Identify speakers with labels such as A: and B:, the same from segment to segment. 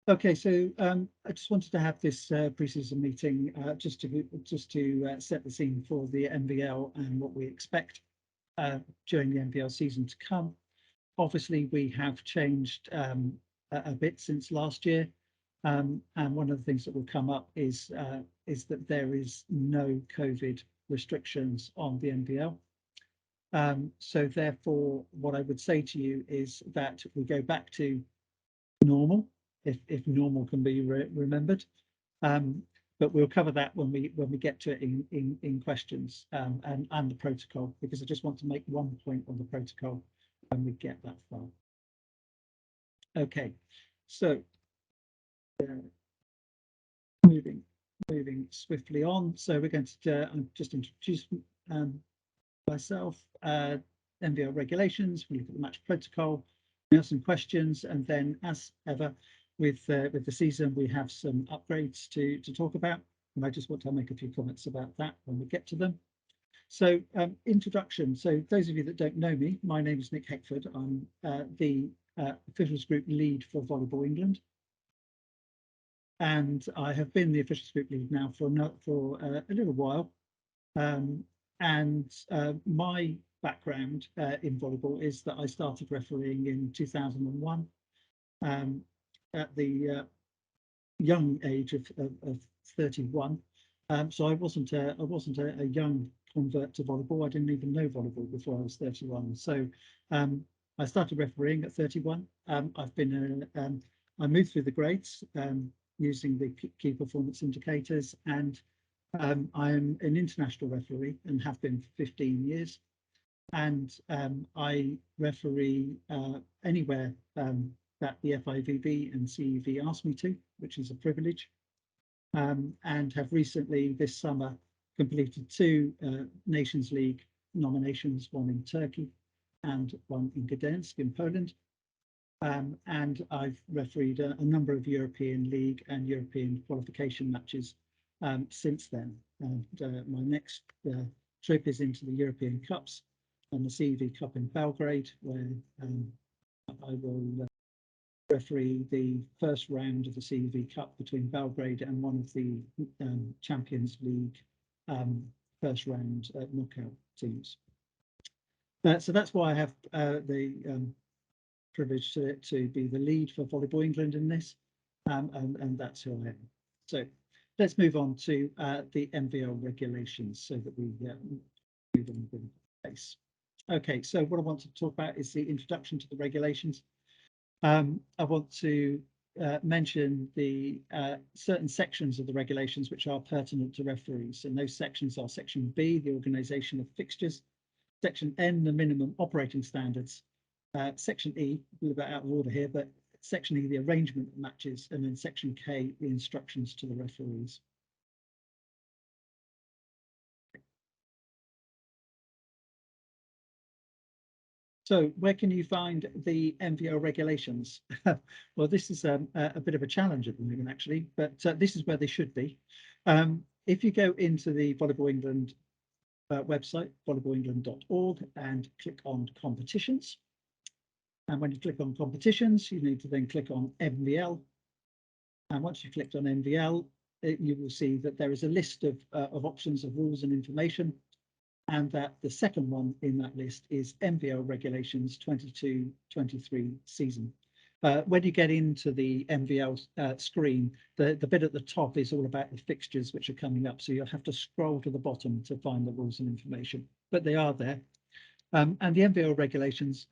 A: Okay, so I just wanted to have this pre-season meeting just to set the scene for the NVL and what we expect during the NVL season to come. Obviously, we have changed a bit since last year, and one of the things that will come up is that there is no COVID restrictions on the NVL. So therefore, what I would say to you is that we go back to normal, if normal can be remembered. But we'll cover that when we get to it in questions and the protocol, because I just want to make one point on the protocol when we get that far. Okay, so moving swiftly on. So we're going to just introduce myself, NVL regulations. We look at the match protocol. We have some questions, and then, as ever, with the season, we have some upgrades to talk about, and I just want to make a few comments about that when we get to them. So, introduction. So, those of you that don't know me, my name is Nick Heckford. I'm the officials group lead for Volleyball England, and I have been the officials group lead now for a little while. My background in volleyball is that I started refereeing in 2001 at the young age of 31. So I wasn't a young convert to volleyball. I didn't even know volleyball before I was 31. So I started refereeing at 31. I moved through the grades using the key performance indicators, and I'm an international referee and have been for 15 years. And I referee anywhere that the FIVB and CEV ask me to, which is a privilege. And have recently, this summer, completed two Nations League nominations, one in Turkey and one in Gdańsk in Poland. And I've refereed a number of European League and European qualification matches since then. And my next trip is into the European Cups and the CEV Cup in Belgrade, where I will referee the first round of the CEV Cup between Belgrade and one of the Champions League first round knockout teams. So that's why I have the privilege to be the lead for Volleyball England in this, and that's who I am. So let's move on to the NVL regulations so that we move on with pace. Okay, so what I want to talk about is the introduction to the regulations. I want to mention the certain sections of the regulations which are pertinent to referees, and those sections are Section B, the organisation of fixtures, Section N, the minimum operating standards, Section E, a little bit out of order here, but Section E, the arrangement of matches, and then Section K, the instructions to the referees. So where can you find the NVL regulations? Well, this is a bit of a challenge at the moment, actually, but this is where they should be. If you go into the Volleyball England website, volleyballengland.org, and click on competitions. And when you click on competitions, you need to then click on NVL. And once you've clicked on NVL, you will see that there is a list of options of rules and information, and that the second one in that list is NVL Regulations 22-23 season. When you get into the NVL screen, the bit at the top is all about the fixtures which are coming up. So you'll have to scroll to the bottom to find the rules and information, but they are there. And the NVL regulations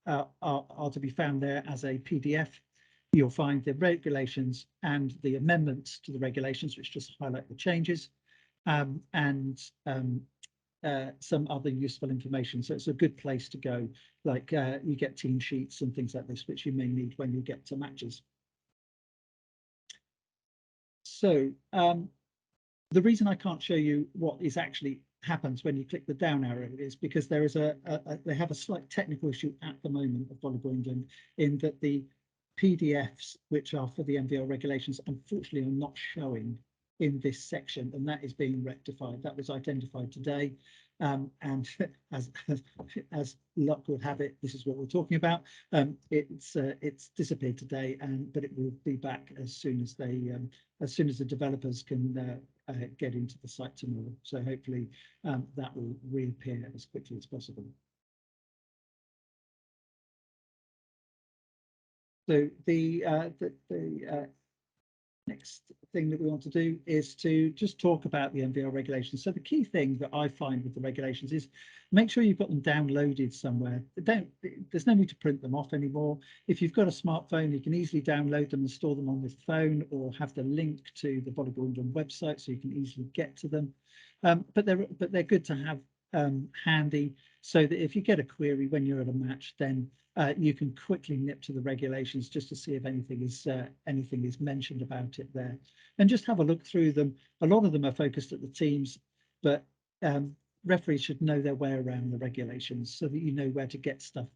A: are to be found there as a PDF. You'll find the regulations and the amendments to the regulations, which just highlight the changes, and some other useful information. So it's a good place to go. Like you get team sheets and things like this, which you may need when you get to matches. So the reason I can't show you what is actually happens when you click the down arrow is because there is they have a slight technical issue at the moment of Volleyball England, in that the PDFs which are for the NVL regulations unfortunately are not showing in this section, and that is being rectified. That was identified today, And as luck would have it, this is what we're talking about. It's disappeared today, but it will be back as soon as the developers can get into the site tomorrow. So hopefully that will reappear as quickly as possible. So the next thing that we want to do is to just talk about the NVL regulations. So the key thing that I find with the regulations is make sure you've got them downloaded somewhere. There's no need to print them off anymore. If you've got a smartphone, you can easily download them and store them on the phone, or have the link to the Volleyball England website so you can easily get to them. But they're good to have handy, so that if you get a query when you're at a match, then you can quickly nip to the regulations just to see if anything is mentioned about it there, and just have a look through them. A lot of them are focused at the teams, but referees should know their way around the regulations so that you know where to get stuff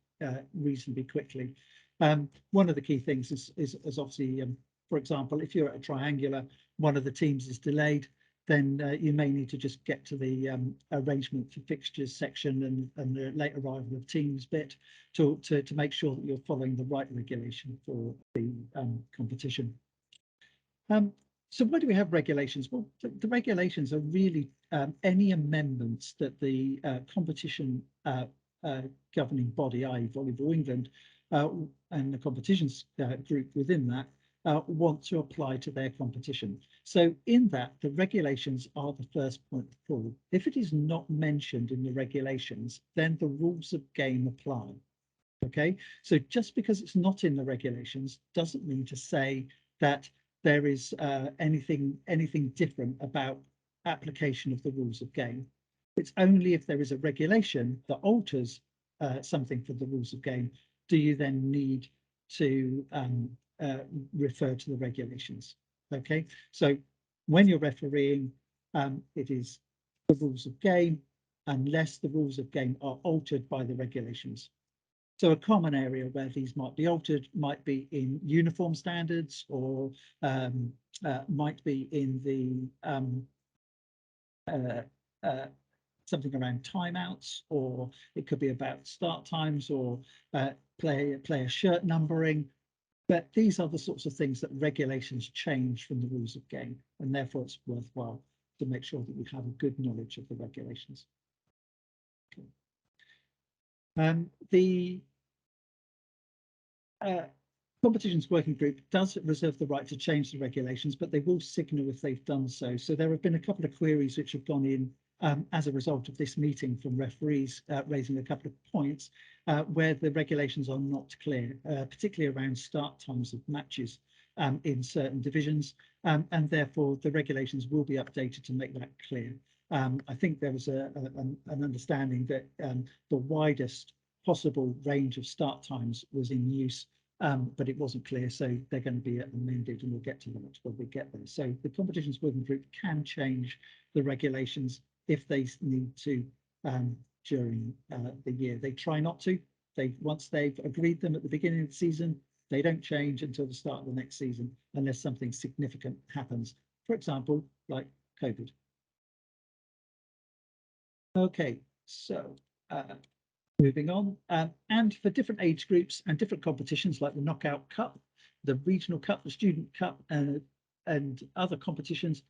A: reasonably quickly. One of the key things is obviously, for example, if you're at a triangular, one of the teams is delayed, then you may need to just get to the arrangement for fixtures section and the late arrival of teams bit to make sure that you're following the right regulation for the competition. So why do we have regulations? Well, the regulations are really any amendments that the competition governing body, i.e. Volleyball England, and the competitions group within that, want to apply to their competition. So in that, the regulations are the first point of call. If it is not mentioned in the regulations, then the rules of game apply. Okay, so just because it's not in the regulations doesn't mean to say that there is anything different about application of the rules of game. It's only if there is a regulation that alters something for the rules of game do you then need to refer to the regulations. Okay, so when you're refereeing, it is the rules of game unless the rules of game are altered by the regulations. So a common area where these might be altered might be in uniform standards, or might be in the something around timeouts, or it could be about start times, or player shirt numbering. But these are the sorts of things that regulations change from the rules of game, and therefore it's worthwhile to make sure that we have a good knowledge of the regulations. Okay. The competitions working group does reserve the right to change the regulations, but they will signal if they've done so. So there have been a couple of queries which have gone in as a result of this meeting from referees raising a couple of points where the regulations are not clear, particularly around start times of matches in certain divisions, and therefore the regulations will be updated to make that clear. I think there was an understanding that the widest possible range of start times was in use, but it wasn't clear, so they're going to be amended, and we'll get to that when we get there. So the competitions working group can change the regulations if they need to during the year. They try not to. Once they've agreed them at the beginning of the season, they don't change until the start of the next season unless something significant happens. For example, like COVID. Okay, so moving on, and for different age groups and different competitions like the Knockout Cup, the Regional Cup, the Student Cup, and other competitions,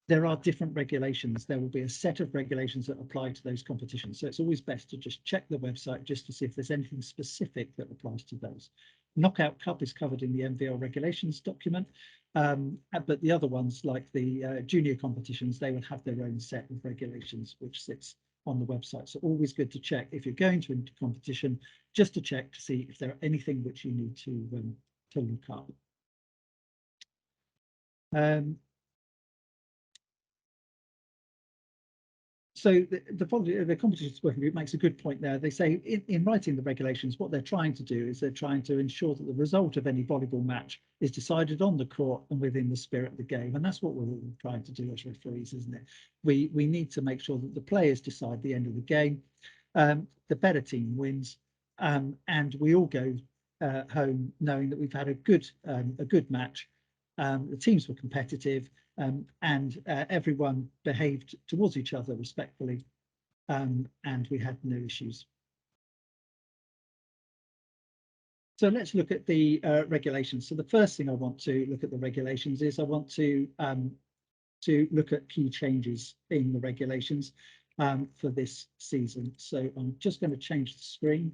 A: there are different regulations. There will be a set of regulations that apply to those competitions. So it's always best to just check the website just to see if there's anything specific that applies to those. Knockout Cup is covered in the NVL regulations document, but the other ones, like the junior competitions, they will have their own set of regulations, which sits on the website. So always good to check if you're going to a competition, just to check to see if there are anything which you need to look up. So the competitions working group makes a good point there. They say in writing the regulations, what they're trying to do is they're trying to ensure that the result of any volleyball match is decided on the court and within the spirit of the game. And that's what we're all trying to do as referees, isn't it? We need to make sure that the players decide the end of the game. The better team wins, and we all go home knowing that we've had a good match. The teams were competitive, and everyone behaved towards each other respectfully. and we had no issues. So let's look at the regulations. So the first thing I want to look at the regulations is I want to look at key changes in the regulations for this season. So I'm just going to change the screen.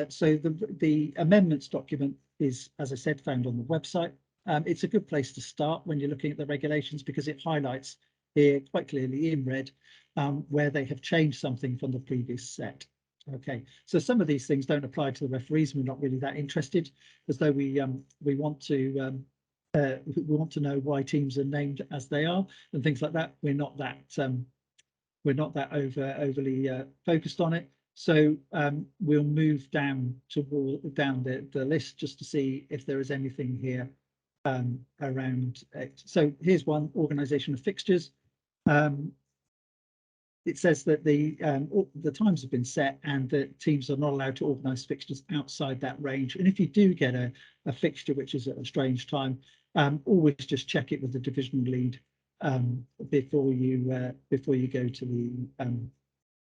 A: So the amendments document is, as I said, found on the website. It's a good place to start when you're looking at the regulations because it highlights here quite clearly in red where they have changed something from the previous set. Okay, so some of these things don't apply to the referees. We're not really that interested, as though we want to know why teams are named as they are and things like that. We're not that overly focused on it. So we'll move down the list just to see if there is anything here around it. So here's one: organisation of fixtures. It says that the times have been set and that teams are not allowed to organise fixtures outside that range. And if you do get a fixture which is at a strange time, always just check it with the division lead before you go to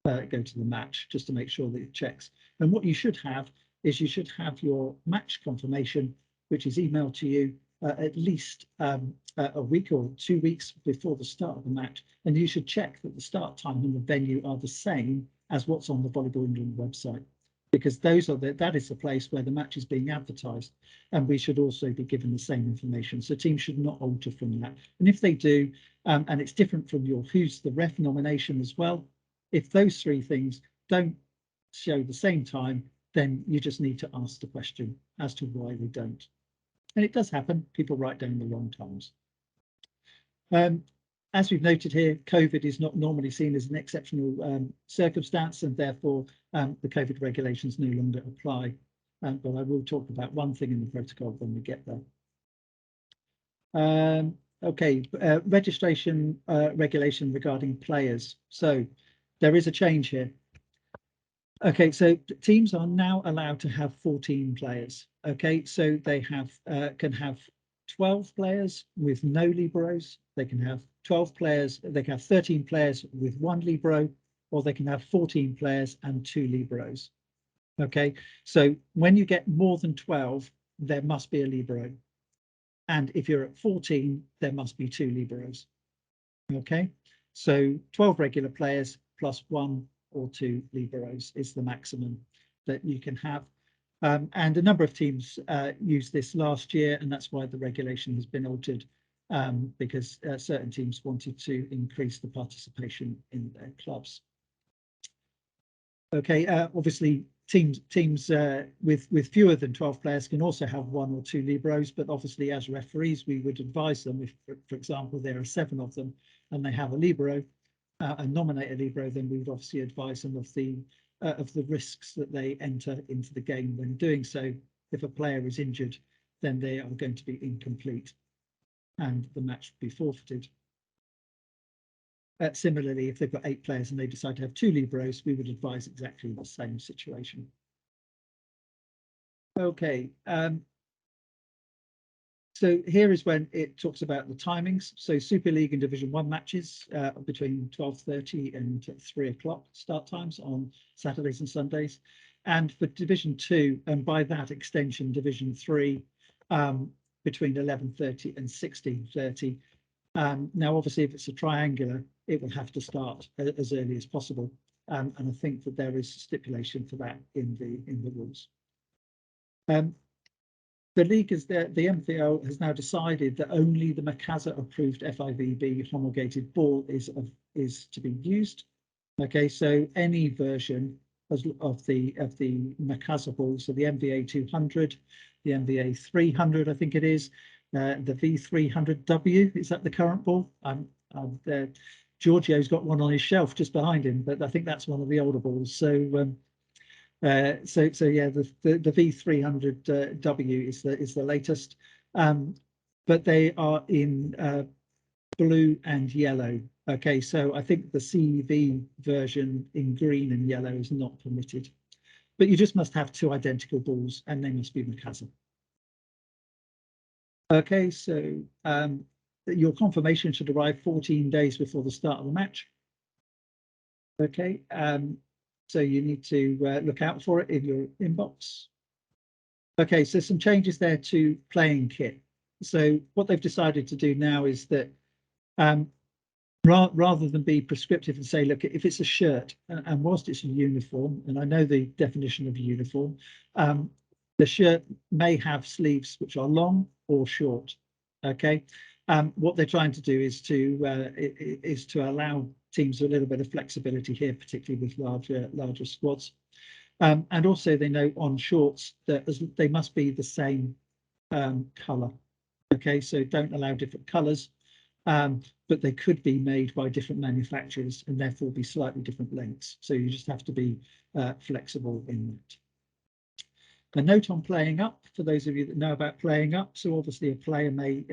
A: the match, just to make sure that it checks. And what you should have is you should have your match confirmation, which is emailed to you at least a week or 2 weeks before the start of the match, and you should check that the start time and the venue are the same as what's on the Volleyball England website, because that is the place where the match is being advertised, and we should also be given the same information. So teams should not alter from that. And if they do, and it's different from your who's the ref nomination as well, if those three things don't show the same time, then you just need to ask the question as to why they don't. And it does happen. People write down the wrong times. As we've noted here, COVID is not normally seen as an exceptional circumstance, and therefore the COVID regulations no longer apply. But I will talk about one thing in the protocol when we get there. Okay, registration regulation regarding players. So there is a change here. Okay, so teams are now allowed to have 14 players. Okay, so they can have 12 players with no liberos. They can have 12 players. They can have 13 players with 1 libero, or they can have 14 players and 2 liberos. Okay, so when you get more than 12, there must be a libero. And if you're at 14, there must be 2 liberos. Okay, so 12 regular players plus 1 or 2 liberos is the maximum that you can have. And a number of teams used this last year, and that's why the regulation has been altered, because certain teams wanted to increase the participation in their clubs. Okay, obviously teams with fewer than 12 players can also have 1 or 2 liberos, but obviously as referees we would advise them, if for example there are 7 of them and they have a libero and nominate a libero, then we would obviously advise them of the risks that they enter into the game when doing so. If a player is injured, then they are going to be incomplete and the match will be forfeited. Similarly, if they've got 8 players and they decide to have 2 liberos, we would advise exactly the same situation. Okay, so here is when it talks about the timings. So Super League and Division 1 matches between 12:30 and 3 o'clock start times on Saturdays and Sundays. And for Division 2, and by that extension, Division 3, between 11:30 and 16:30. Now, obviously, if it's a triangular, it will have to start as early as possible. And I think that there is stipulation for that in the rules. The league the NVL has now decided that only the Macasa approved FIVB homologated ball is to be used. Okay, so any version of the Macasa ball, so the MVA 200, the MVA 300, I think it is, the V300W, is that the current ball? Giorgio's got one on his shelf just behind him, but I think that's one of the older balls. So yeah, the V300W is the latest, but they are in blue and yellow. Okay, so I think the CV version in green and yellow is not permitted, but you just must have 2 identical balls and they must be Macasa. Okay, so your confirmation should arrive 14 days before the start of the match. Okay, so you need to look out for it in your inbox. Okay, so some changes there to playing kit. So what they've decided to do now is that rather than be prescriptive and say, look, if it's a shirt, and whilst it's a uniform, and I know the definition of a uniform, the shirt may have sleeves which are long or short. Okay, what they're trying to do is to allow teams a little bit of flexibility here, particularly with larger squads. And also they know on shorts that they must be the same colour. Okay, so don't allow different colours, but they could be made by different manufacturers and therefore be slightly different lengths. So you just have to be flexible in that. A note on playing up, for those of you that know about playing up. So obviously a player may,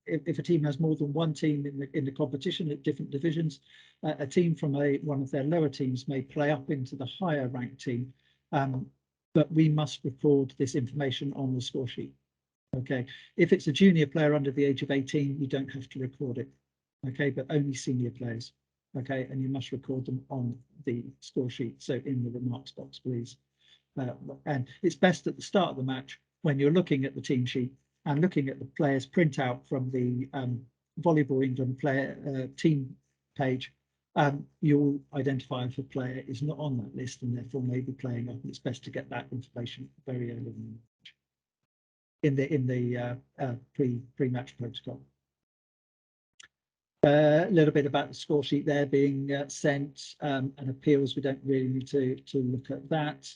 A: if a team has more than one team in the competition at different divisions, a team from one of their lower teams may play up into the higher ranked team, but we must record this information on the score sheet. Okay, if it's a junior player under the age of 18, you don't have to record it. Okay, but only senior players. Okay, and you must record them on the score sheet. So in the remarks box, please. And it's best at the start of the match when you're looking at the team sheet and looking at the players printout from the Volleyball England player team page. You'll identify if a player is not on that list and therefore may be playing up. And it's best to get that information very early in the pre-match protocol. A little bit about the score sheet there being sent and appeals. We don't really need to look at that.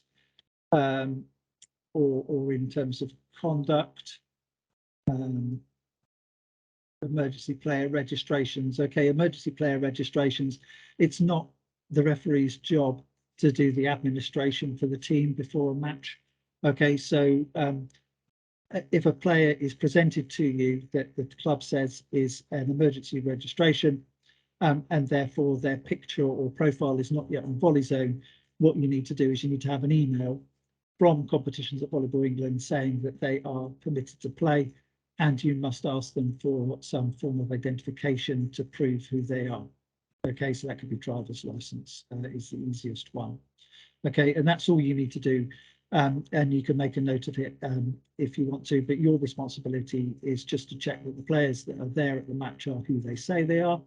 A: Or in terms of conduct, emergency player registrations. Okay, emergency player registrations. It's not the referee's job to do the administration for the team before a match. Okay, so if a player is presented to you that the club says is an emergency registration, and therefore their picture or profile is not yet on VolleyZone, what you need to do is you need to have an email from Competitions at Volleyball England saying that they are permitted to play, and you must ask them for some form of identification to prove who they are. Okay, so that could be driver's license, is the easiest one. Okay, and that's all you need to do. And you can make a note of it if you want to, but your responsibility is just to check that the players that are there at the match are who they say they are,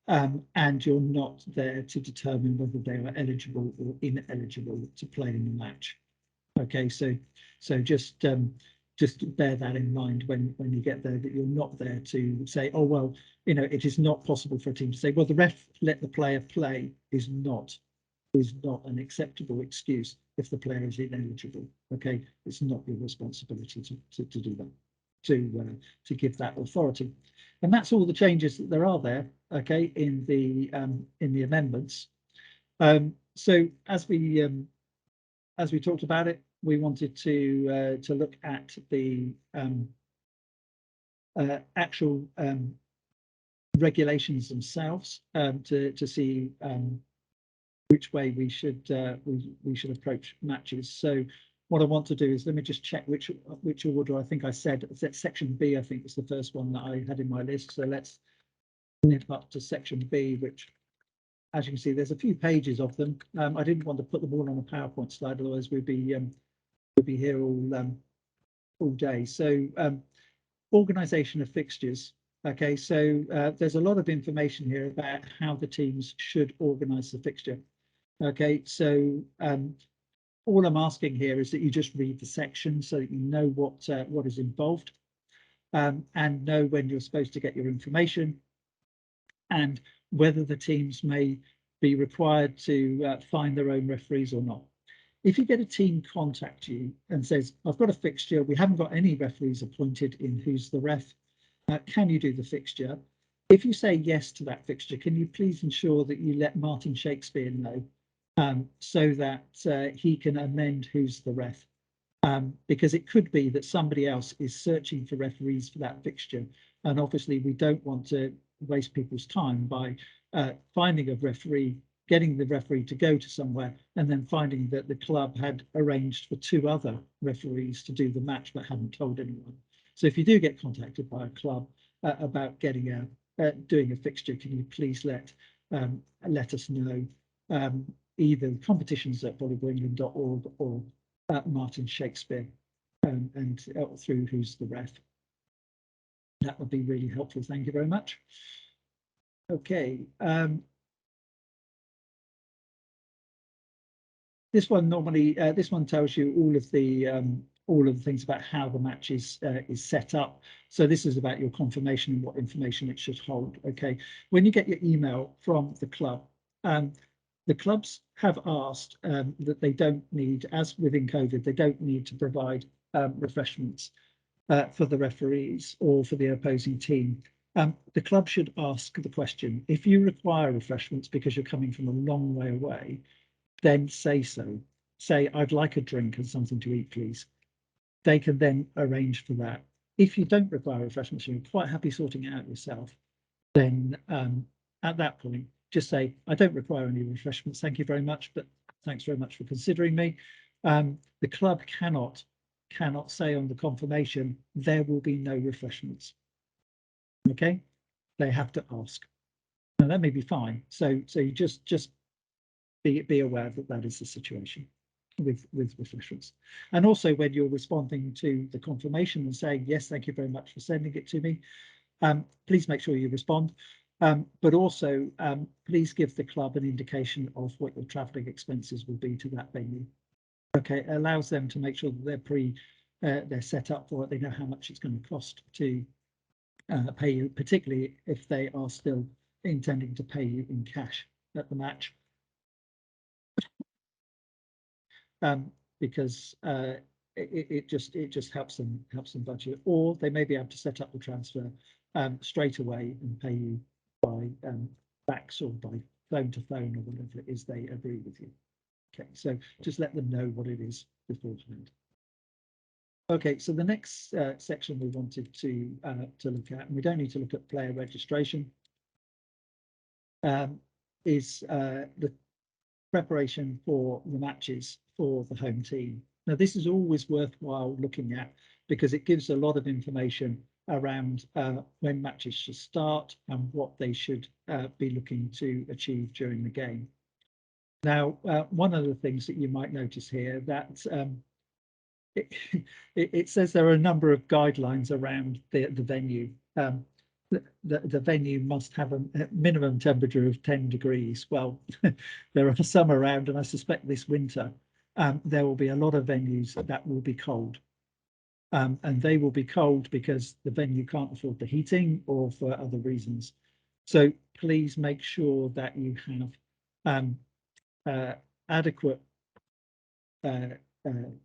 A: and you're not there to determine whether they are eligible or ineligible to play in the match. Okay, so just bear that in mind when you get there, that you're not there to say, oh well, you know, it is not possible for a team to say, well, the ref let the player play is not an acceptable excuse if the player is ineligible. Okay, it's not your responsibility to do that, to give that authority. And that's all the changes that there are there. Okay, in the amendments. So as we talked about it, we wanted to look at the actual regulations themselves to see which way we should approach matches. So what I want to do is let me just check which order. I think I said section B. I think was the first one that I had in my list. So let's nip up to section B, which, as you can see, there's a few pages of them. I didn't want to put them all on a PowerPoint slide, otherwise we'd be here all day. So organisation of fixtures. Okay, so there's a lot of information here about how the teams should organise the fixture. Okay, so all I'm asking here is that you just read the section so that you know what is involved, and know when you're supposed to get your information, and whether the teams may be required to find their own referees or not. If you get a team contact you and says, I've got a fixture, we haven't got any referees appointed in who's the ref, can you do the fixture? If you say yes to that fixture, can you please ensure that you let Martin Shakespeare know, so that he can amend who's the ref? Because it could be that somebody else is searching for referees for that fixture. And obviously we don't want to waste people's time by finding a referee, getting the referee to go to somewhere, and then finding that the club had arranged for 2 other referees to do the match but hadn't told anyone. So if you do get contacted by a club about getting doing a fixture, can you please let us know either competitions@volleyballing.org or Martin Shakespeare, and through Who's the Ref. That would be really helpful. Thank you very much. Okay. This one normally, this one tells you all of the things about how the match is set up. So this is about your confirmation and what information it should hold. Okay, when you get your email from the club, the clubs have asked that they don't need, as within COVID, they don't need to provide refreshments for the referees or for the opposing team. The club should ask the question: if you require refreshments because you're coming from a long way away, then say so. Say, I'd like a drink and something to eat, please. They can then arrange for that. If you don't require refreshments, you're quite happy sorting it out yourself, then at that point, just say, I don't require any refreshments, thank you very much, but thanks very much for considering me. The club cannot say on the confirmation, there will be no refreshments. Okay, they have to ask. Now that may be fine. So you just be aware that that is the situation with refreshments. And also when you're responding to the confirmation and saying, yes, thank you very much for sending it to me, please make sure you respond. But also, please give the club an indication of what your travelling expenses will be to that venue. Okay, it allows them to make sure that they're set up for it. They know how much it's going to cost to pay you, particularly if they are still intending to pay you in cash at the match. Because it just helps them budget, or they may be able to set up the transfer straight away and pay you by fax or by phone to phone or whatever it is they agree with you. Okay, so just let them know what it is beforehand. Okay, so the next section we wanted to look at, and we don't need to look at player registration, is the preparation for the matches for the home team. Now, this is always worthwhile looking at because it gives a lot of information around when matches should start and what they should be looking to achieve during the game. Now, one of the things that you might notice here that it says there are a number of guidelines around the venue. The venue must have a minimum temperature of 10 degrees. Well, there are some around, and I suspect this winter there will be a lot of venues that will be cold. And they will be cold because the venue can't afford the heating or for other reasons. So please make sure that you have adequate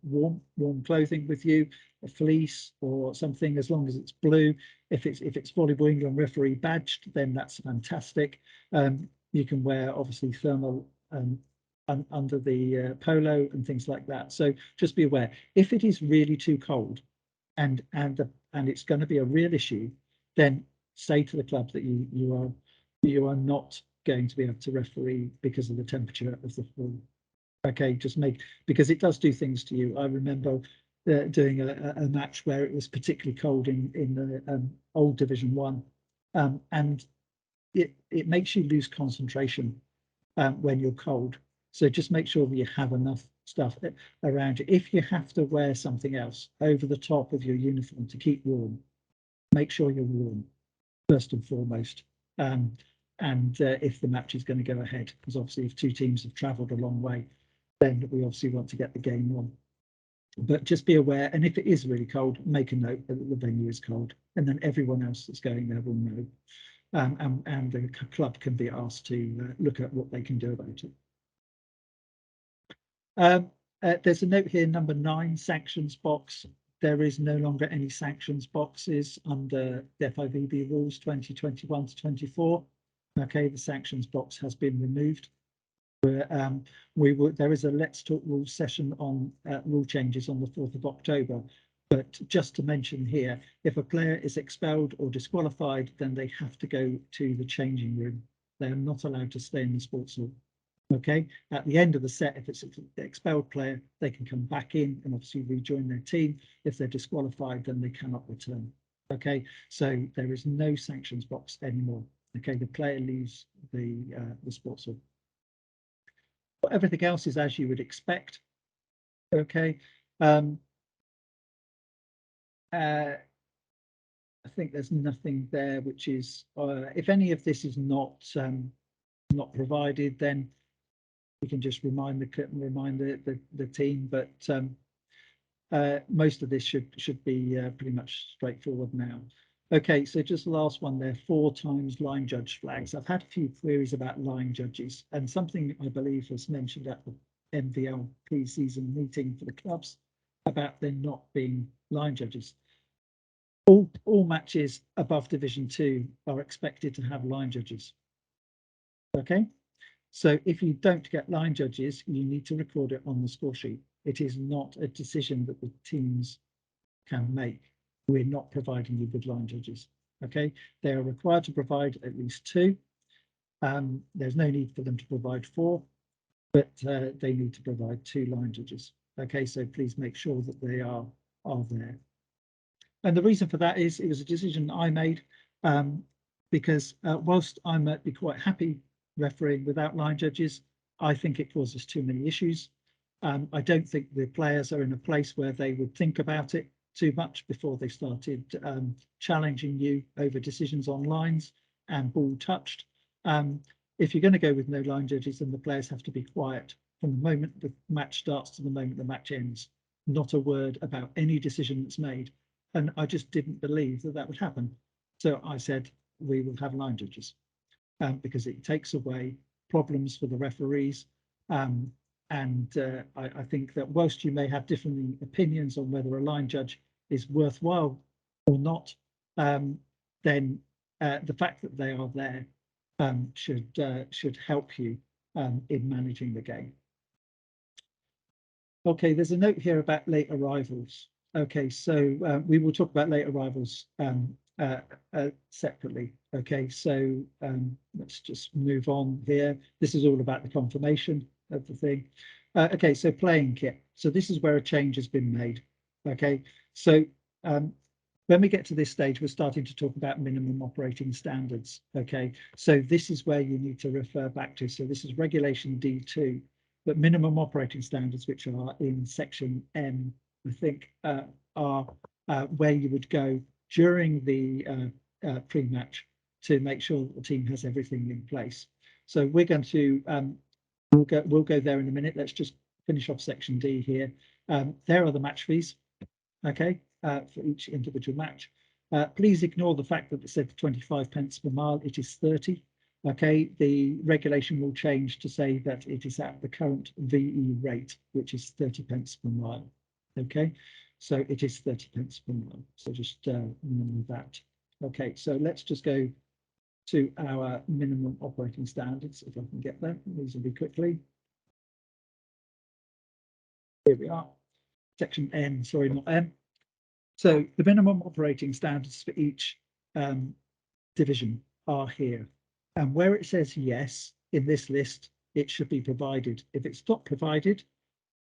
A: warm clothing with you, a fleece or something, as long as it's blue. If it's Volleyball England referee badged, then that's fantastic. You can wear obviously thermal under the polo and things like that. So just be aware, if it is really too cold and it's going to be a real issue, then say to the club that you are not going to be able to referee because of the temperature of the hall. Okay, because it does do things to you. I remember doing a match where it was particularly cold in the old Division 1, and it makes you lose concentration when you're cold. So just make sure that you have enough stuff around you. If you have to wear something else over the top of your uniform to keep warm, make sure you're warm first and foremost. And if the match is going to go ahead, because obviously if two teams have travelled a long way, then we obviously want to get the game on. But just be aware, and if it is really cold, make a note that the venue is cold, and then everyone else that's going there will know. And the club can be asked to look at what they can do about it. There's a note here, number 9, sanctions box. There is no longer any sanctions boxes under the FIVB rules 2021 to 24. Okay, the sanctions box has been removed. There is a Let's Talk Rules session on rule changes on the 4th of October. But just to mention here, if a player is expelled or disqualified, then they have to go to the changing room. They are not allowed to stay in the sports hall. Okay, at the end of the set, if it's an expelled player, they can come back in and obviously rejoin their team. If they're disqualified, then they cannot return. Okay, so there is no sanctions box anymore. Okay, the player leaves the sports hall. Everything else is as you would expect. Okay. I think there's nothing there which is, if any of this is not provided, then we can just remind the team. But most of this should be pretty much straightforward now. Okay, so just the last one there, 4 times line judge flags. I've had a few queries about line judges, and something I believe was mentioned at the NVL pre-season meeting for the clubs about there not being line judges. All matches above Division 2 are expected to have line judges. Okay, so if you don't get line judges, you need to record it on the score sheet. It is not a decision that the teams can make. We're not providing you with line judges. Okay, they are required to provide at least 2. There's no need for them to provide 4, but they need to provide 2 line judges. Okay, so please make sure that they are there. And the reason for that is it was a decision I made because whilst I might be quite happy refereeing without line judges, I think it causes too many issues. I don't think the players are in a place where they would think about it too much before they started challenging you over decisions on lines and ball touched. If you're going to go with no line judges, then the players have to be quiet from the moment the match starts to the moment the match ends. Not a word about any decision that's made. And I just didn't believe that would happen. So I said, we will have line judges because it takes away problems for the referees. I think that whilst you may have different opinions on whether a line judge is worthwhile or not, then the fact that they are there should help you in managing the game. Okay, there's a note here about late arrivals. Okay, so we will talk about late arrivals separately. Okay, so let's just move on here. This is all about the confirmation of the thing. Okay, so playing kit. So this is where a change has been made. Okay, so when we get to this stage, we're starting to talk about minimum operating standards. Okay, so this is where you need to refer back to. So this is regulation D2, but minimum operating standards, which are in section M, I think, are where you would go during the pre-match to make sure that the team has everything in place. So we're going to we'll go there in a minute. Let's just finish off section D here. There are the match fees, okay, for each individual match. Please ignore the fact that it said 25 pence per mile. It is 30. Okay, the regulation will change to say that it is at the current VE rate, which is 30 pence per mile. Okay, so it is 30 pence per mile. So just remember that. Okay, so let's just go to our minimum operating standards, if I can get them reasonably quickly. Here we are, section N, sorry, not M. So the minimum operating standards for each division are here. And where it says yes in this list, it should be provided. If it's not provided,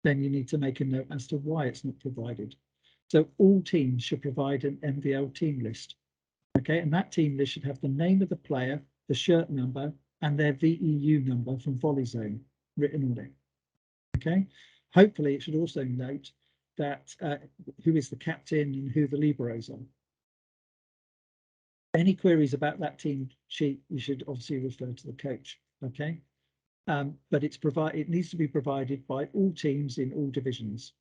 A: then you need to make a note as to why it's not provided. So all teams should provide an NVL team list. Okay, and that team list should have the name of the player, the shirt number, and their VEU number from Volley Zone written on it. Okay, hopefully it should also note that who is the captain and who the liberos are. Any queries about that team sheet, you should obviously refer to the coach. Okay, but it needs to be provided by all teams in all divisions.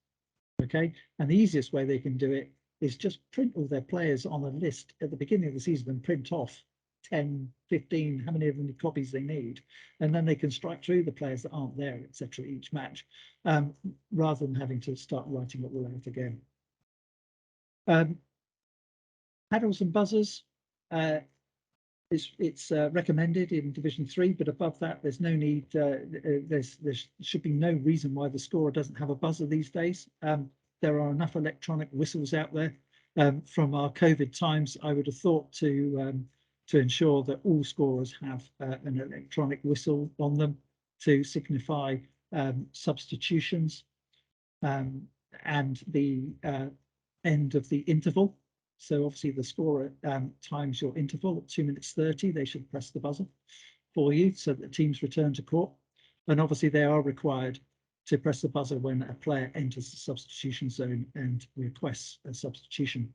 A: Okay, and the easiest way they can do it is just print all their players on a list at the beginning of the season and print off 10, 15, how many of them copies they need, and then they can strike through the players that aren't there, etc. each match, rather than having to start writing it all out again. Paddles and buzzers. It's recommended in Division 3, but above that, there's no need. There should be no reason why the scorer doesn't have a buzzer these days. There are enough electronic whistles out there from our COVID times. I would have thought to ensure that all scorers have an electronic whistle on them to signify substitutions and the end of the interval. So obviously the scorer times your interval at 2 minutes 30. They should press the buzzer for you so that the teams return to court. and obviously they are required to press the buzzer when a player enters the substitution zone and requests a substitution.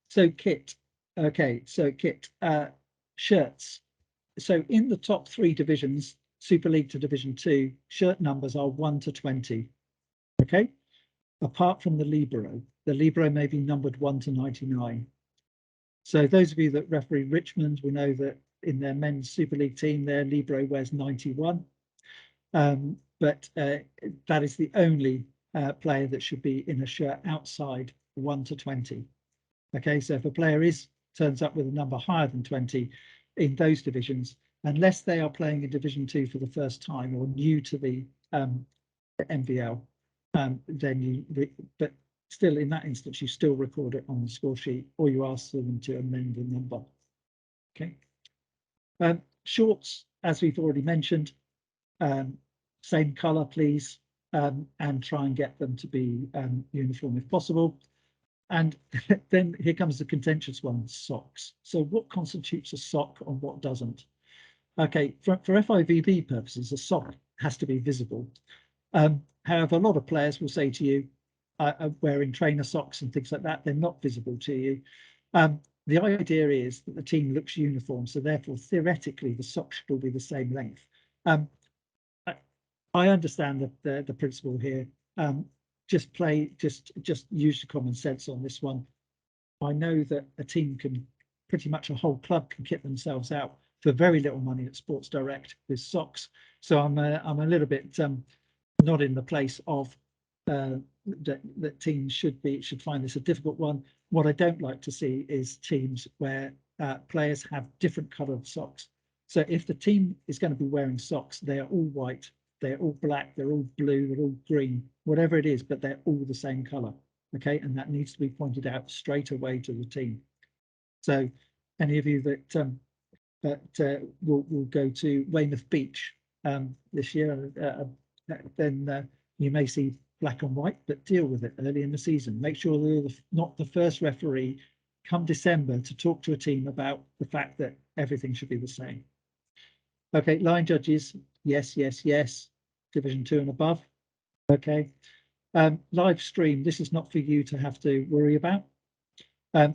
A: So kit, okay, so kit, shirts. So in the top 3 divisions, Super League to Division 2, shirt numbers are 1 to 20, okay? Apart from the libero may be numbered 1 to 99. So those of you that referee Richmond will know that in their men's Super League team, their libero wears 91. But that is the only player that should be in a shirt outside 1 to 20. Okay, so if a player turns up with a number higher than 20 in those divisions, unless they are playing in Division 2 for the first time or new to the NVL, then but still in that instance, you still record it on the score sheet, or you ask them to amend the number. Okay. Shorts, as we've already mentioned, same color, please, and try and get them to be uniform if possible. And then here comes the contentious one, socks. So what constitutes a sock and what doesn't? Okay, for FIVB purposes, a sock has to be visible. However, a lot of players will say to you, wearing trainer socks and things like that, they're not visible to you. The idea is that the team looks uniform, so therefore, theoretically, the socks should all be the same length. I understand the principle here. Just use your common sense on this one. I know that a team can, pretty much a whole club can kit themselves out for very little money at Sports Direct with socks. So I'm a little bit not in the place of that teams should find this a difficult one. What I don't like to see is teams where players have different coloured socks. So if the team is going to be wearing socks, they are all white, they're all black, they're all blue, they're all green, whatever it is, but they're all the same colour. Okay, and that needs to be pointed out straight away to the team. So any of you that will go to Weymouth Beach this year, then you may see black and white, but deal with it early in the season. Make sure they're not the first referee come December to talk to a team about the fact that everything should be the same. Okay, line judges, yes, yes, yes. Division 2 and above. Okay. Live stream, this is not for you to have to worry about.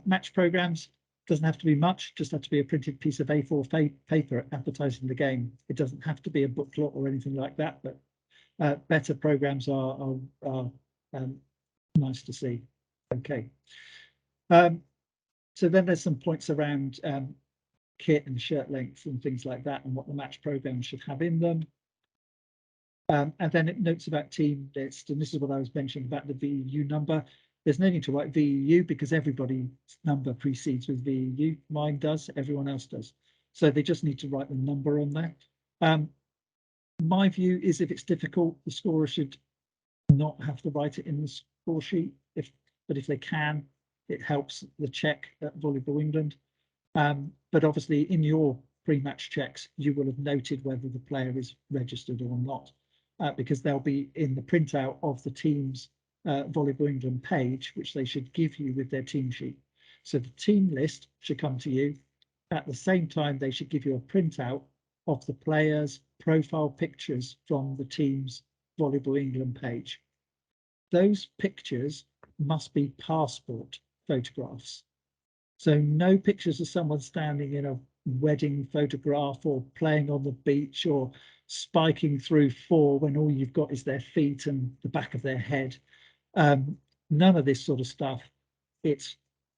A: Match programs, doesn't have to be much, just have to be a printed piece of A4 paper advertising the game. It doesn't have to be a booklet or anything like that, but better programs are nice to see. Okay. So then there's some points around kit and shirt length and things like that, and what the match program should have in them. And then it notes about team list, and this is what I was mentioning about the VEU number. There's no need to write VEU because everybody's number precedes with VEU. Mine does, everyone else does. So they just need to write the number on there. My view is if it's difficult, the scorer should not have to write it in the score sheet. But if they can, it helps the check at Volleyball England. But obviously in your pre-match checks, you will have noted whether the player is registered or not, because they'll be in the printout of the team's Volleyball England page, which they should give you with their team sheet. So the team list should come to you. At the same time, they should give you a printout of the players' profile pictures from the team's Volleyball England page. Those pictures must be passport photographs. So no pictures of someone standing in a wedding photograph or playing on the beach or spiking through 4 when all you've got is their feet and the back of their head. None of this sort of stuff. It's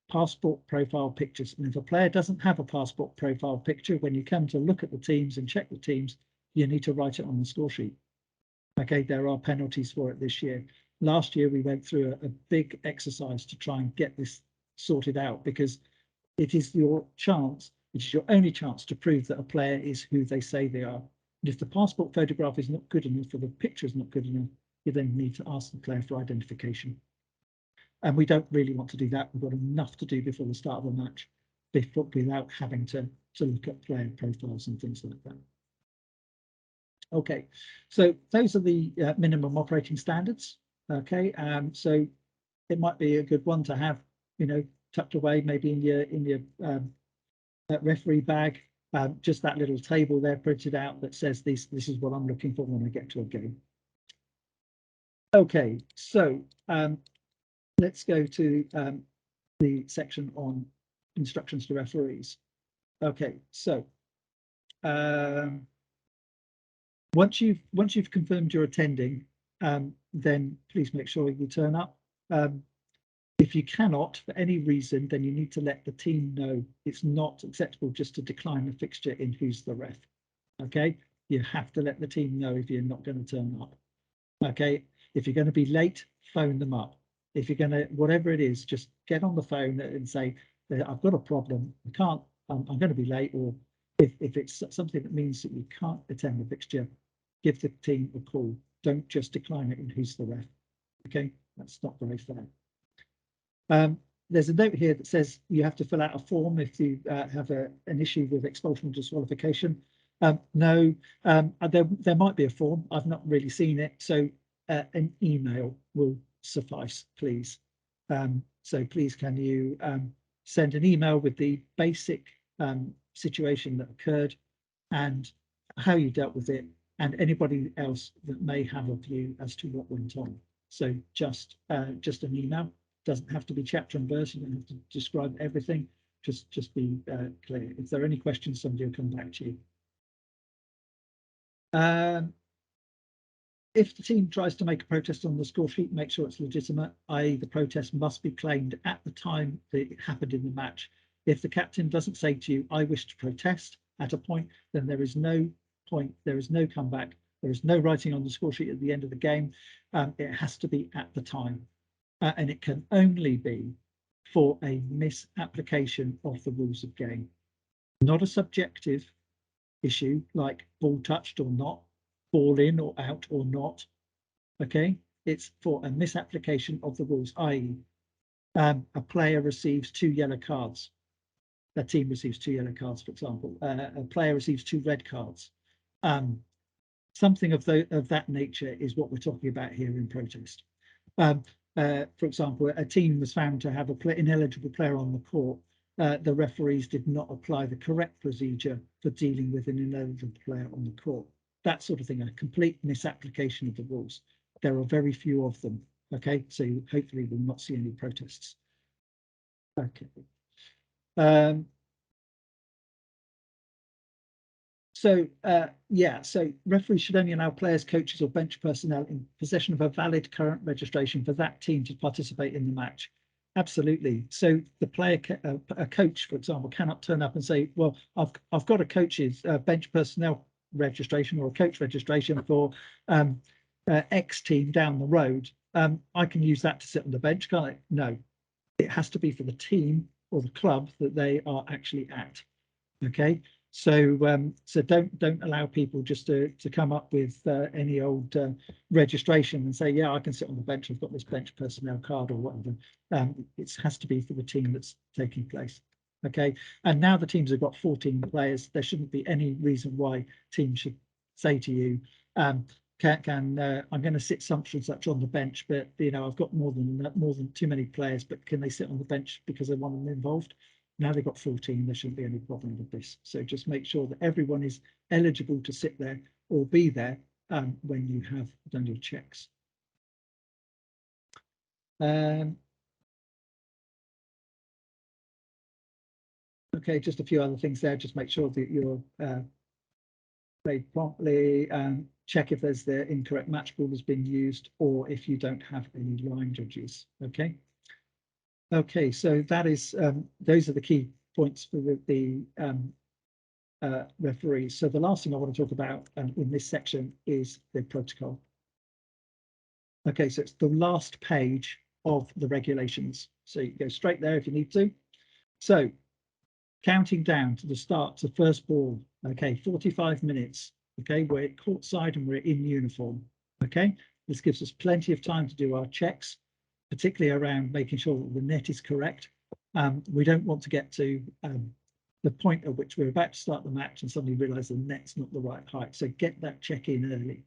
A: passport profile pictures. And if a player doesn't have a passport profile picture, when you come to look at the teams and check the teams, you need to write it on the score sheet. Okay, there are penalties for it this year. Last year, we went through a big exercise to try and get this sorted out, because it is your chance, it is your only chance to prove that a player is who they say they are. And if the passport photograph is not good enough or the picture is not good enough, you then need to ask the player for identification. And we don't really want to do that. We've got enough to do before the start of a match without having to look at player profiles and things like that. Okay, so those are the minimum operating standards. Okay, so it might be a good one to have, tucked away maybe in your referee bag. just that little table there printed out that says this is what I'm looking for when I get to a game. Okay, so let's go to the section on instructions to referees. Okay, so once you've confirmed you're attending, then please make sure you turn up. If you cannot for any reason, then you need to let the team know it's not acceptable just to decline the fixture in who's the ref. Okay, you have to let the team know if you're not going to turn up. Okay, if you're going to be late, phone them up. If you're going to, whatever it is, just get on the phone and say, I've got a problem, I can't, I'm going to be late. Or if it's something that means that you can't attend the fixture, give the team a call. Don't just decline it and who's the ref. Okay, that's not very fair. There's a note here that says you have to fill out a form if you have an issue with expulsion or disqualification. No, there might be a form. I've not really seen it. So an email will suffice, please. So please, can you send an email with the basic situation that occurred and how you dealt with it, and anybody else that may have a view as to what went on. So just an email. Doesn't have to be chapter and verse. You don't have to describe everything. Just be clear. If there are any questions, somebody will come back to you. If the team tries to make a protest on the score sheet, make sure it's legitimate, i.e. the protest must be claimed at the time that it happened in the match. If the captain doesn't say to you, I wish to protest at a point, then there is no point, there is no comeback, there is no writing on the score sheet at the end of the game. It has to be at the time. And it can only be for a misapplication of the rules of game, not a subjective issue like ball touched or not, ball in or out or not. Okay, it's for a misapplication of the rules, i.e. a player receives 2 yellow cards, a team receives 2 yellow cards, for example, a player receives 2 red cards. Something of that nature is what we're talking about here in protest. For example, a team was found to have an ineligible player on the court. The referees did not apply the correct procedure for dealing with an ineligible player on the court. That sort of thing, a complete misapplication of the rules. There are very few of them. Okay, so hopefully we'll not see any protests. Okay. So referees should only allow players, coaches or bench personnel in possession of a valid current registration for that team to participate in the match. Absolutely. So the player, a coach, for example, cannot turn up and say, well, I've got a coach's bench personnel registration or a coach registration for X team down the road. I can use that to sit on the bench, can't I? No, it has to be for the team or the club that they are actually at. Okay. So don't allow people just to come up with any old registration and say, yeah, I can sit on the bench. I've got this bench personnel card or whatever. It has to be for the team that's taking place. Okay. And now the teams have got 14 players. There shouldn't be any reason why teams should say to you, I'm going to sit such and such on the bench, but I've got more than too many players. But can they sit on the bench because they want them involved? Now they've got 14, there shouldn't be any problem with this. So just make sure that everyone is eligible to sit there or be there when you have done your checks. Okay, just a few other things there. Just make sure that you're played promptly. Check if there's the incorrect match ball has been used or if you don't have any line judges. Okay. Okay, so that is those are the key points for the referees. So the last thing I want to talk about in this section is the protocol. Okay, so it's the last page of the regulations. So you go straight there if you need to. So counting down to the start to first ball. Okay, 45 minutes. Okay, we're courtside and we're in uniform. Okay, this gives us plenty of time to do our checks, particularly around making sure that the net is correct. We don't want to get to the point at which we're about to start the match and suddenly realize the net's not the right height. So get that check in early.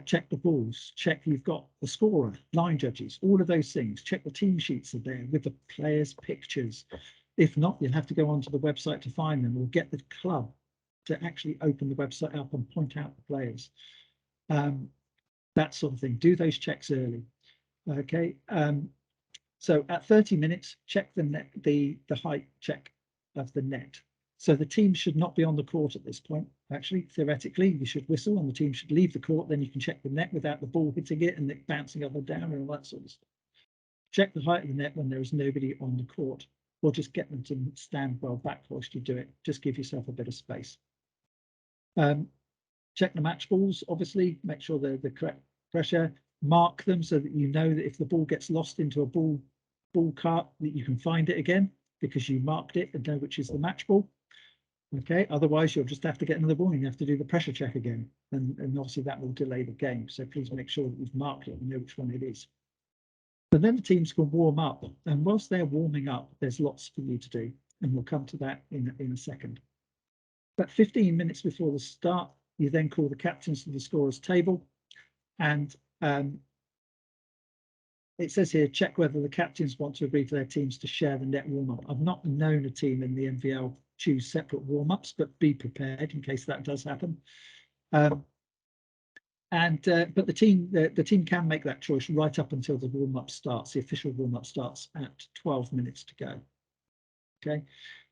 A: Check the balls, check you've got the scorer, line judges, all of those things. Check the team sheets are there with the players' pictures. If not, you'll have to go onto the website to find them, or get the club to actually open the website up and point out the players. That sort of thing. Do those checks early. Okay. So at 30 minutes, check the net, the height check of the net. So the team should not be on the court at this point. Actually, theoretically, you should whistle and the team should leave the court. Then you can check the net without the ball hitting it and it bouncing up and down and all that sort of stuff. Check the height of the net when there is nobody on the court, or just get them to stand well back whilst you do it. Just give yourself a bit of space. Check the match balls, obviously, make sure they're the correct pressure. Mark them so that you know that if the ball gets lost into a ball cart, that you can find it again because you marked it and know which is the match ball. Okay, otherwise you'll just have to get another ball and you have to do the pressure check again. And obviously that will delay the game. So please make sure that you've marked it and know which one it is. But then the teams can warm up. And whilst they're warming up, there's lots for you to do. And we'll come to that in a second. But 15 minutes before the start, you then call the captains to the scorers table. And it says here, check whether the captains want to agree for their teams to share the net warm-up. I've not known a team in the NVL choose separate warm-ups, but be prepared in case that does happen. But the team can make that choice right up until the warm-up starts. The official warm-up starts at 12 minutes to go. Okay.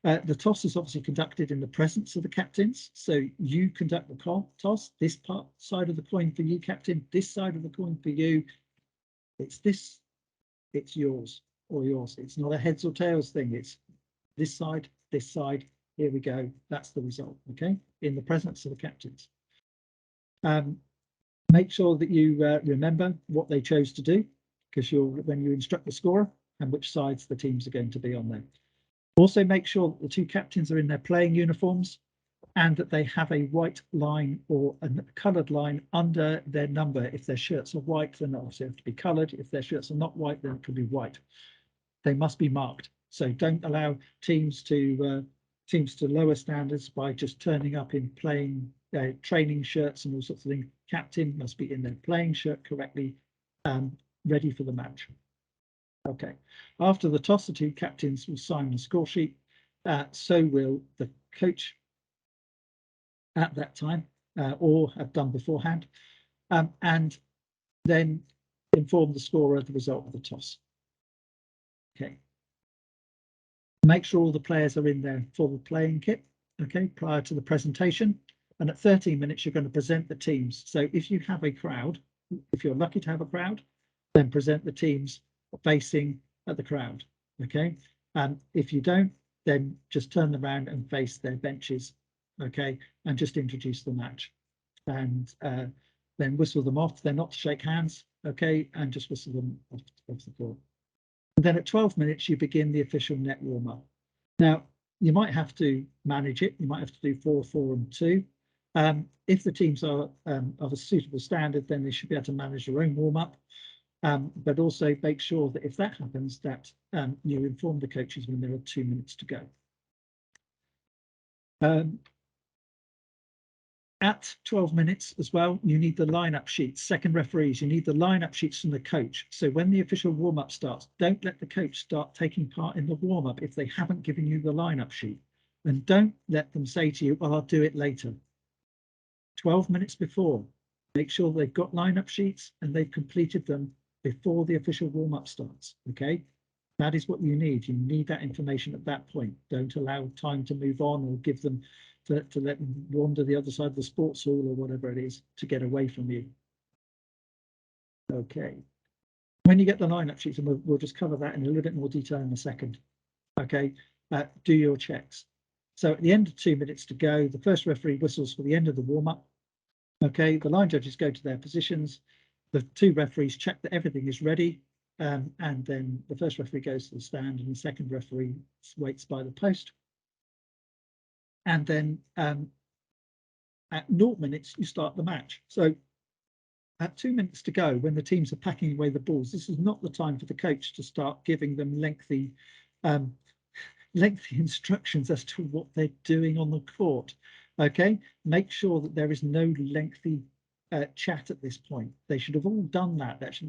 A: The toss is obviously conducted in the presence of the captains. So you conduct the toss. This side of the coin for you, captain. This side of the coin for you. It's this. It's yours or yours. It's not a heads or tails thing. It's this side, this side. Here we go. That's the result. Okay. In the presence of the captains. Make sure that you remember what they chose to do, because when you instruct the scorer and which sides the teams are going to be on there. Also make sure that the two captains are in their playing uniforms and that they have a white line or a coloured line under their number. If their shirts are white, then obviously have to be coloured. If their shirts are not white, then it could be white. They must be marked. So don't allow teams to lower standards by just turning up in playing training shirts and all sorts of things. Captain must be in their playing shirt correctly, ready for the match. Okay, after the toss, the two captains will sign the score sheet. So will the coach at that time, or have done beforehand, and then inform the scorer of the result of the toss. Okay. Make sure all the players are in their full playing kit, okay, prior to the presentation. And at 13 minutes, you're going to present the teams. So if you have a crowd, if you're lucky to have a crowd, then present the teams facing at the crowd, okay? If you don't, then just turn them around and face their benches, okay? And just introduce the match. And then whistle them off. They're not to shake hands, okay? And just whistle them off the court. And then at 12 minutes, you begin the official net warm-up. Now, you might have to manage it. You might have to do 4, 4, and 2. If the teams are of a suitable standard, then they should be able to manage their own warm-up. But also make sure that if that happens, that you inform the coaches when there are 2 minutes to go. At 12 minutes as well, you need the lineup sheets. Second referees, you need the lineup sheets from the coach. So when the official warm-up starts, don't let the coach start taking part in the warm-up if they haven't given you the lineup sheet. And don't let them say to you, well, I'll do it later. 12 minutes before, make sure they've got lineup sheets and they've completed them before the official warm-up starts, okay? That is what you need. You need that information at that point. Don't allow time to move on or give them to let them wander the other side of the sports hall or whatever it is to get away from you. Okay. When you get the lineup sheets, and we'll just cover that in a little bit more detail in a second. Okay, do your checks. So at the end of 2 minutes to go, the first referee whistles for the end of the warm-up. Okay, the line judges go to their positions. The two referees check that everything is ready. And then the first referee goes to the stand and the second referee waits by the post. And then at 0 minutes, you start the match. So at 2 minutes to go, when the teams are packing away the balls, this is not the time for the coach to start giving them lengthy instructions as to what they're doing on the court. Okay, make sure that there is no lengthy chat at this point. They should have all done that. That's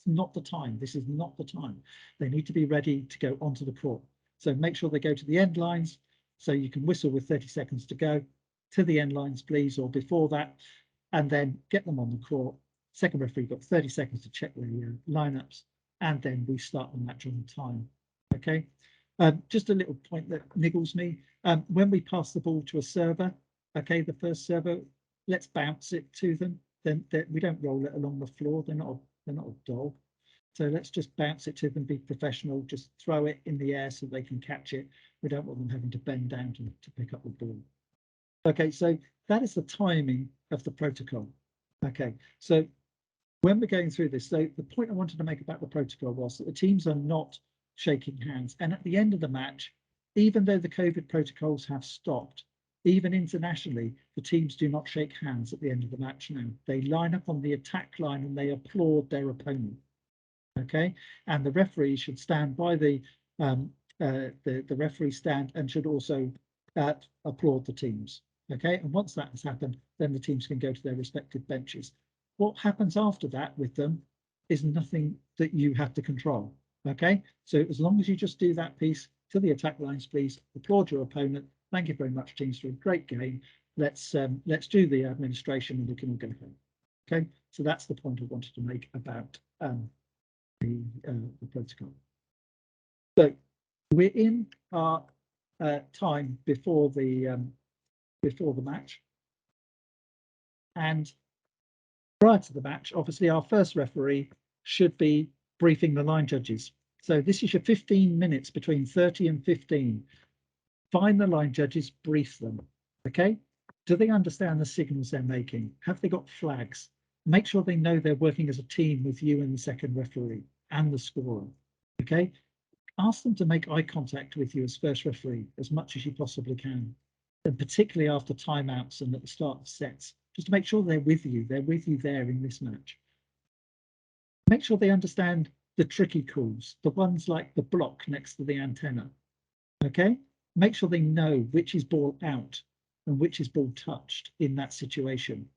A: not the time. This is not the time. They need to be ready to go onto the court. So make sure they go to the end lines. So you can whistle with 30 seconds to go to the end lines, please, or before that, and then get them on the court. Second referee got 30 seconds to check the lineups, and then we start the match on time. Okay. Just a little point that niggles me. When we pass the ball to a server, okay, the first server, let's bounce it to them. Then we don't roll it along the floor. They're not a dog. So let's just bounce it to them, be professional, just throw it in the air so they can catch it. We don't want them having to bend down to pick up the ball. Okay, so that is the timing of the protocol. Okay, so when we're going through this, so the point I wanted to make about the protocol was that the teams are not shaking hands. And at the end of the match, even though the COVID protocols have stopped, even internationally, the teams do not shake hands at the end of the match now. They line up on the attack line and they applaud their opponent. Okay, and the referee should stand by the referee stand and should also applaud the teams. Okay, and once that has happened, then the teams can go to their respective benches. What happens after that with them is nothing that you have to control. Okay, so as long as you just do that piece to the attack lines, please applaud your opponent. Thank you very much, teams, for a great game. Let's do the administration and we can all go home. Okay, so that's the point I wanted to make about the protocol. So we're in our time before the match, and prior to the match, obviously our first referee should be briefing the line judges. So this is your 15 minutes between 30 and 15. Find the line judges, brief them. Okay, do they understand the signals they're making? Have they got flags? Make sure they know they're working as a team with you and the second referee and the scorer. Okay, ask them to make eye contact with you as first referee as much as you possibly can, and particularly after timeouts and at the start of sets, just to make sure they're with you there in this match. Make sure they understand the tricky calls, the ones like the block next to the antenna. Okay, make sure they know which is ball out and which is ball touched in that situation,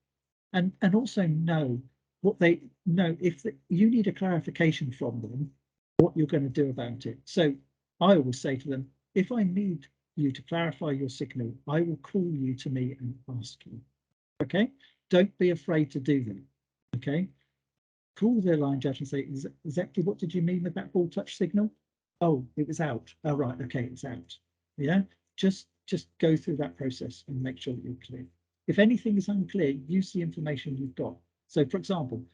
A: and also know what they know. If you need a clarification from them, what you're going to do about it. So I always say to them, if I need you to clarify your signal, I will call you to me and ask you. Okay, don't be afraid to do them. Okay, call their line judge and say, exactly what did you mean with that ball touch signal? Oh, it was out. Oh, right, okay, it's out. Yeah, just go through that process and make sure that you're clear. If anything is unclear, use the information you've got. So, for example,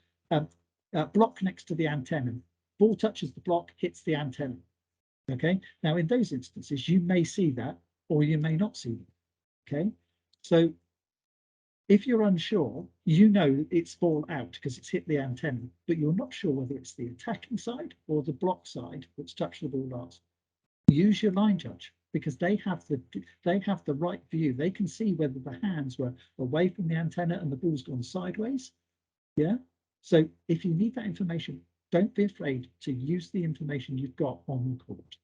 A: block next to the antenna. Ball touches the block, hits the antenna. Okay. Now, in those instances, you may see that or you may not see that. Okay. So, if you're unsure, you know it's ball out because it's hit the antenna, but you're not sure whether it's the attacking side or the block side that's touched the ball last. Use your line judge because they have the right view. They can see whether the hands were away from the antenna and the ball's gone sideways. Yeah. So if you need that information, don't be afraid to use the information you've got on the court.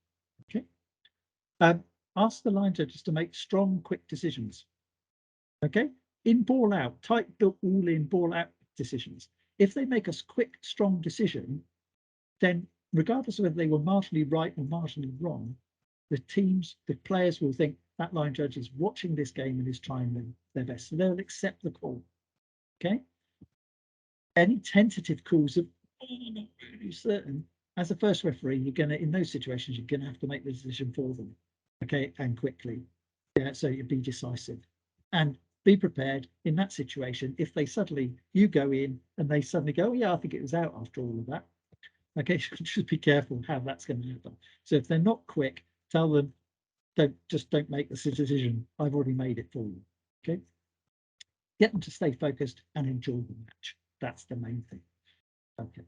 A: Okay. Ask the line judges to make strong, quick decisions. Okay. In ball out, tight, all in, ball out decisions. If they make a quick, strong decision, then regardless of whether they were marginally right or marginally wrong, the players will think that line judge is watching this game and is trying their best. So they'll accept the call. Okay. Any tentative calls of, oh, I'm not really certain, as a first referee, you're going to, in those situations, you're going to have to make the decision for them. Okay. And quickly. Yeah. So you be decisive and be prepared in that situation. If you go in and they suddenly go, oh, yeah, I think it was out after all of that. Okay, just be careful how that's going to happen. So if they're not quick, tell them, don't make the decision. I've already made it for you. Okay. Get them to stay focused and enjoy the match. That's the main thing. Okay.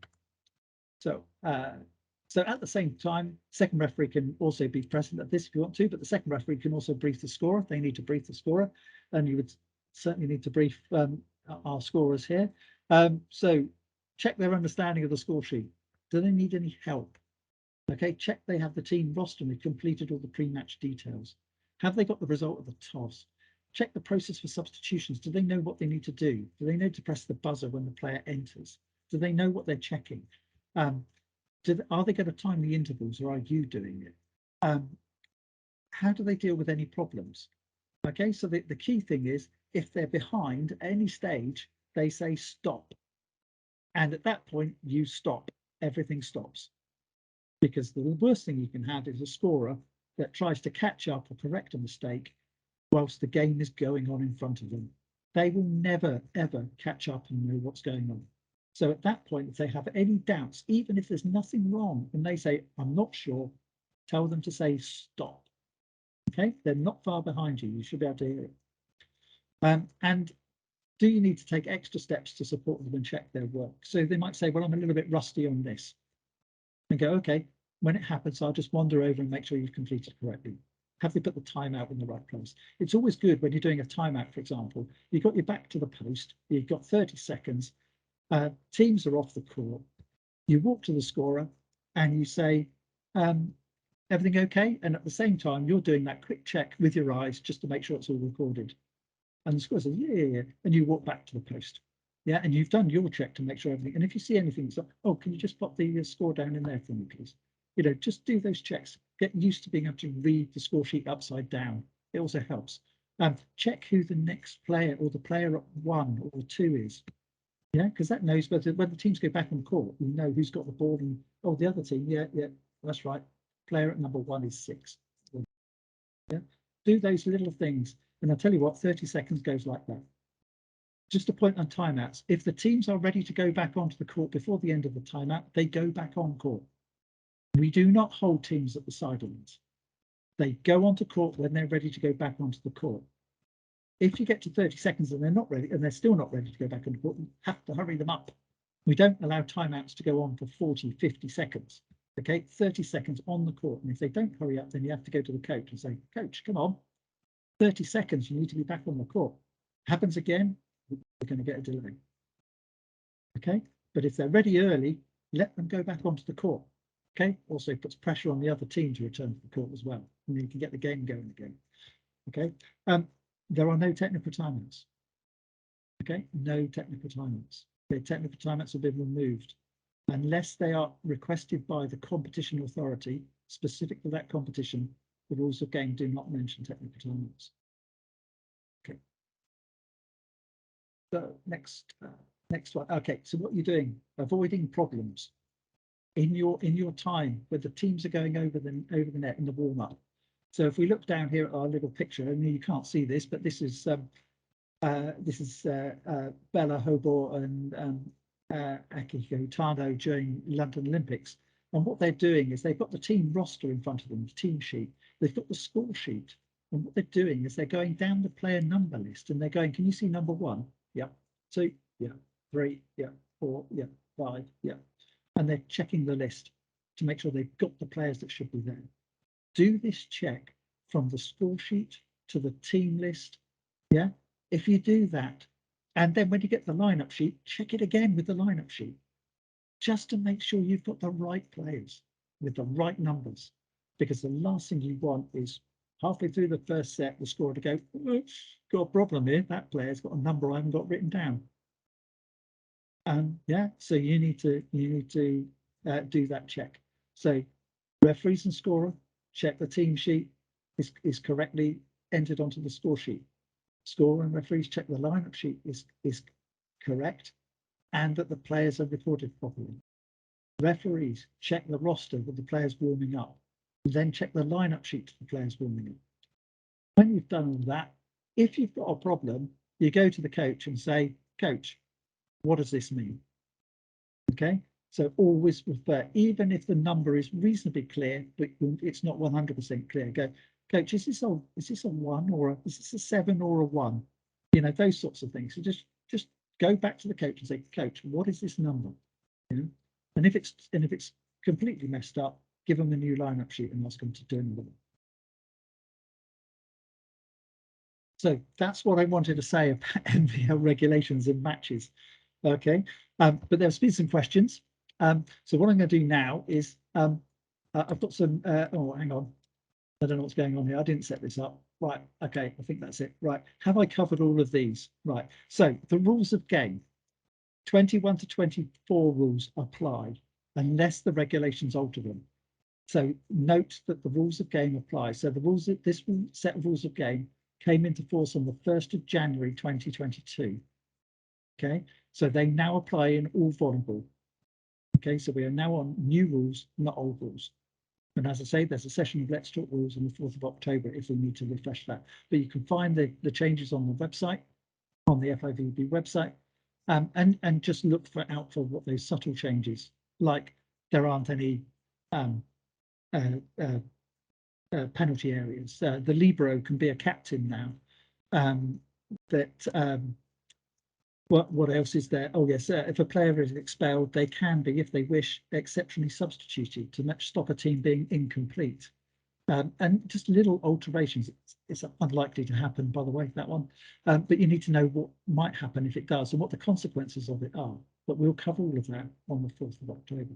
A: So at the same time, second referee can also be present at this if you want to, but the second referee can also brief the scorer. They need to brief the scorer, and you would certainly need to brief our scorers here. So check their understanding of the score sheet. Do they need any help? Okay, check they have the team roster and they've completed all the pre-match details. Have they got the result of the toss? Check the process for substitutions. Do they know what they need to do? Do they know to press the buzzer when the player enters? Do they know what they're checking? Are they going to time the intervals or are you doing it? how do they deal with any problems? Okay, so the key thing is if they're behind at any stage, they say stop. And at that point, you stop. Everything stops. Because the worst thing you can have is a scorer that tries to catch up or correct a mistake whilst the game is going on in front of them. They will never, ever catch up and know what's going on. So at that point, if they have any doubts, even if there's nothing wrong, and they say, I'm not sure, tell them to say stop. Okay, they're not far behind you. You should be able to hear it. And do you need to take extra steps to support them and check their work? So they might say, well, I'm a little bit rusty on this. And go, okay, when it happens, I'll just wander over and make sure you've completed correctly. Have they put the timeout in the right place? It's always good when you're doing a timeout, for example, you've got your back to the post, you've got 30 seconds, teams are off the court, you walk to the scorer and you say, everything okay? And at the same time, you're doing that quick check with your eyes just to make sure it's all recorded. And the scorer says, yeah. And you walk back to the post. Yeah, and you've done your check to make sure everything. And if you see anything, it's like, oh, can you just pop the score down in there for me, please? You know, just do those checks. Get used to being able to read the score sheet upside down. It also helps. Check who the next player or the player at 1 or 2 is. Yeah, because that knows whether when the teams go back on court, you know who's got the ball and oh, the other team. Yeah, that's right. Player at number 1 is 6. Yeah, do those little things. And I'll tell you what, 30 seconds goes like that. Just a point on timeouts. If the teams are ready to go back onto the court before the end of the timeout, they go back on court. We do not hold teams at the sidelines. They go onto court when they're ready to go back onto the court. If you get to 30 seconds and they're not ready, and they're still not ready to go back on the court, you have to hurry them up. We don't allow timeouts to go on for 40, 50 seconds. Okay, 30 seconds on the court. And if they don't hurry up, then you have to go to the coach and say, coach, come on, 30 seconds, you need to be back on the court. Happens again, we're going to get a delay. Okay, but if they're ready early, let them go back onto the court. Okay, also puts pressure on the other team to return to the court as well, and then you can get the game going again. Okay, there are no technical timeouts. Okay, no technical timeouts. Okay, technical timeouts have been removed unless they are requested by the competition authority specific to that competition. The rules of game do not mention technical timeouts. Okay. So next one. Okay, so what you're doing, avoiding problems in your time where the teams are going over the net in the warm up. So if we look down here at our little picture, and you can't see this, but this is Bella Hobor and Akiko Tano during London Olympics. And what they're doing is they've got the team roster in front of them, the team sheet. They've got the score sheet. And what they're doing is they're going down the player number list and they're going, can you see number 1? Yeah. 2, yeah. 3, yeah. 4, yeah. 5, yeah. And they're checking the list to make sure they've got the players that should be there. Do this check from the score sheet to the team list. Yeah. If you do that, and then when you get the lineup sheet, check it again with the lineup sheet, just to make sure you've got the right players with the right numbers. Because the last thing you want is halfway through the first set, the scorer to go, oh, got a problem here. That player's got a number I haven't got written down. Yeah, so you need to do that check. So referees and scorer check the team sheet is correctly entered onto the score sheet. Scorer and referees check the lineup sheet is correct and that the players are recorded properly. Referees check the roster with the players warming up, then check the lineup sheet to the players warming up. When you've done all that, if you've got a problem, you go to the coach and say, coach, what does this mean? Okay, so always refer, even if the number is reasonably clear, but it's not 100% clear. Go, coach, is this a 1 or is this a 7 or a 1? You know, those sorts of things. So just go back to the coach and say, coach, what is this number? You know, and if it's completely messed up, give them a new lineup sheet and ask them to do another one. So that's what I wanted to say about NVL regulations in matches. Okay, but there's been some questions. So what I'm going to do now is I've got some. Oh, hang on. I don't know what's going on here. I didn't set this up. Right. Okay. I think that's it. Right. Have I covered all of these? Right. So the rules of game, 21 to 24 rules apply unless the regulations alter them. So note that the rules of game apply. So the rules of this set of rules of game came into force on the 1st of January 2022. Okay, so they now apply in all volleyball. Okay, so we are now on new rules, not old rules. And as I say, there's a session of Let's Talk Rules on the 4th of October if we need to refresh that. But you can find the changes on the website, on the FIVB website, and just look out for what those subtle changes, like there aren't any penalty areas. The libero can be a captain now. What else is there? Oh yes, if a player is expelled, they can be, if they wish, exceptionally substituted to stop a team being incomplete. And just little alterations. It's unlikely to happen, by the way, that one. But you need to know what might happen if it does and what the consequences of it are. But we'll cover all of that on the 4th of October.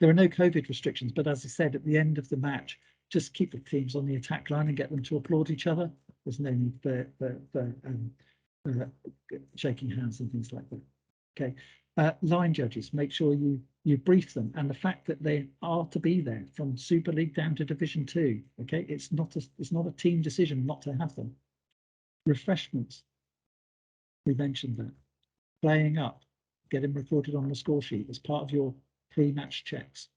A: There are no COVID restrictions, but as I said, at the end of the match, just keep the teams on the attack line and get them to applaud each other. There's no need for shaking hands and things like that. Okay, line judges, make sure you brief them, and the fact that they are to be there from Super League down to Division 2. Okay, it's not a team decision not to have them. Refreshments, we mentioned that. Playing up, get them recorded on the score sheet as part of your pre-match checks.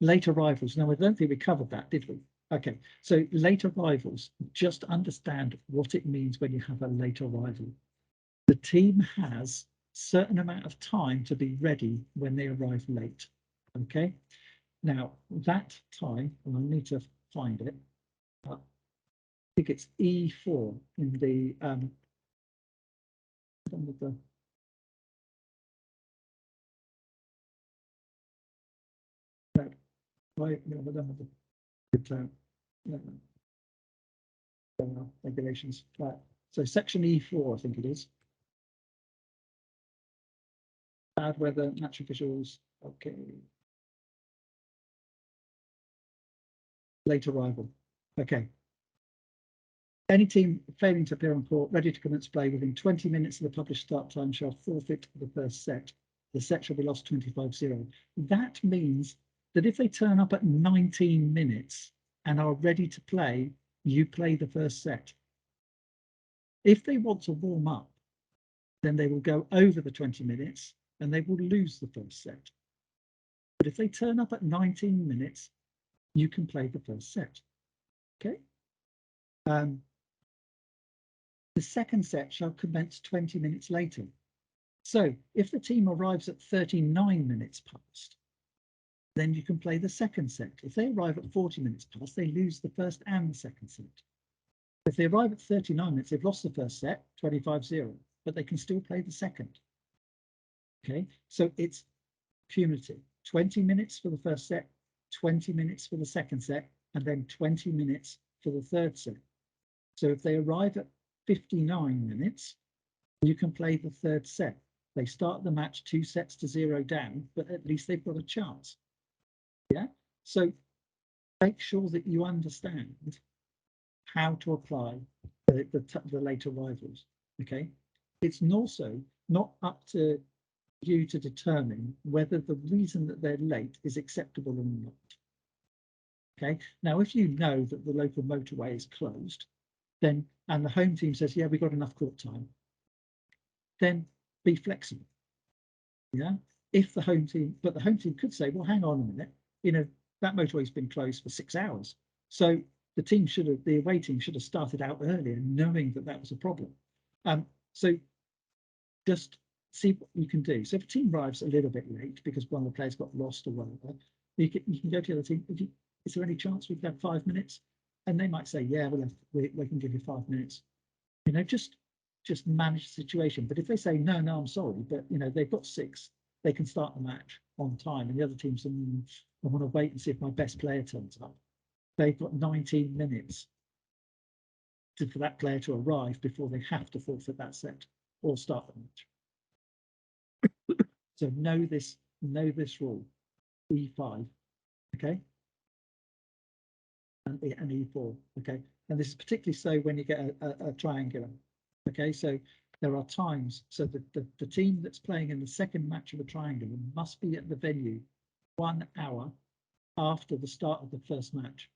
A: Late arrivals. Now, I don't think we covered that, did we? Okay, so late arrivals, just understand what it means when you have a late arrival. The team has a certain amount of time to be ready when they arrive late. Okay, now that time, and I need to find it, I think it's E4 in the regulations. So section E4, I think it is. Bad weather, natural visuals. Okay. Late arrival. Okay. Any team failing to appear on court, ready to commence play within 20 minutes of the published start time shall forfeit the first set. The set shall be lost 25-0. That means that if they turn up at 19 minutes and are ready to play, you play the first set. If they want to warm up, then they will go over the 20 minutes and they will lose the first set. But if they turn up at 19 minutes, you can play the first set. Okay. The second set shall commence 20 minutes later. So if the team arrives at 39 minutes past, then you can play the second set. If they arrive at 40 minutes past, they lose the first and the second set. If they arrive at 39 minutes, they've lost the first set, 25-0, but they can still play the second. Okay, so it's cumulative. 20 minutes for the first set, 20 minutes for the second set, and then 20 minutes for the third set. So if they arrive at 59 minutes, you can play the third set. They start the match 2-0 down, but at least they've got a chance. Yeah, so make sure that you understand how to apply the late arrivals. Okay, it's also not up to you to determine whether the reason that they're late is acceptable or not. Okay, now if you know that the local motorway is closed, then and the home team says, yeah, we've got enough court time, then be flexible. Yeah, if the home team, but the home team could say, well, hang on a minute, you know, that motorway's been closed for 6 hours. So the team should have, the away team should have started out earlier, knowing that that was a problem. So just see what you can do. So if a team arrives a little bit late because one of the players got lost or whatever, you can go to the other team. Is there any chance we could have 5 minutes? And they might say, yeah, we can give you 5 minutes. You know, just manage the situation. But if they say, no, I'm sorry, but you know, they've got 6, they can start the match on time. And the other team says, I want to wait and see if my best player turns up. They've got 19 minutes for that player to arrive before they have to forfeit that set or start the match. So know this rule, E5, okay, and E4, okay. And this is particularly so when you get a triangular, okay. So there are times, so the team that's playing in the second match of a triangular must be at the venue 1 hour after the start of the first match.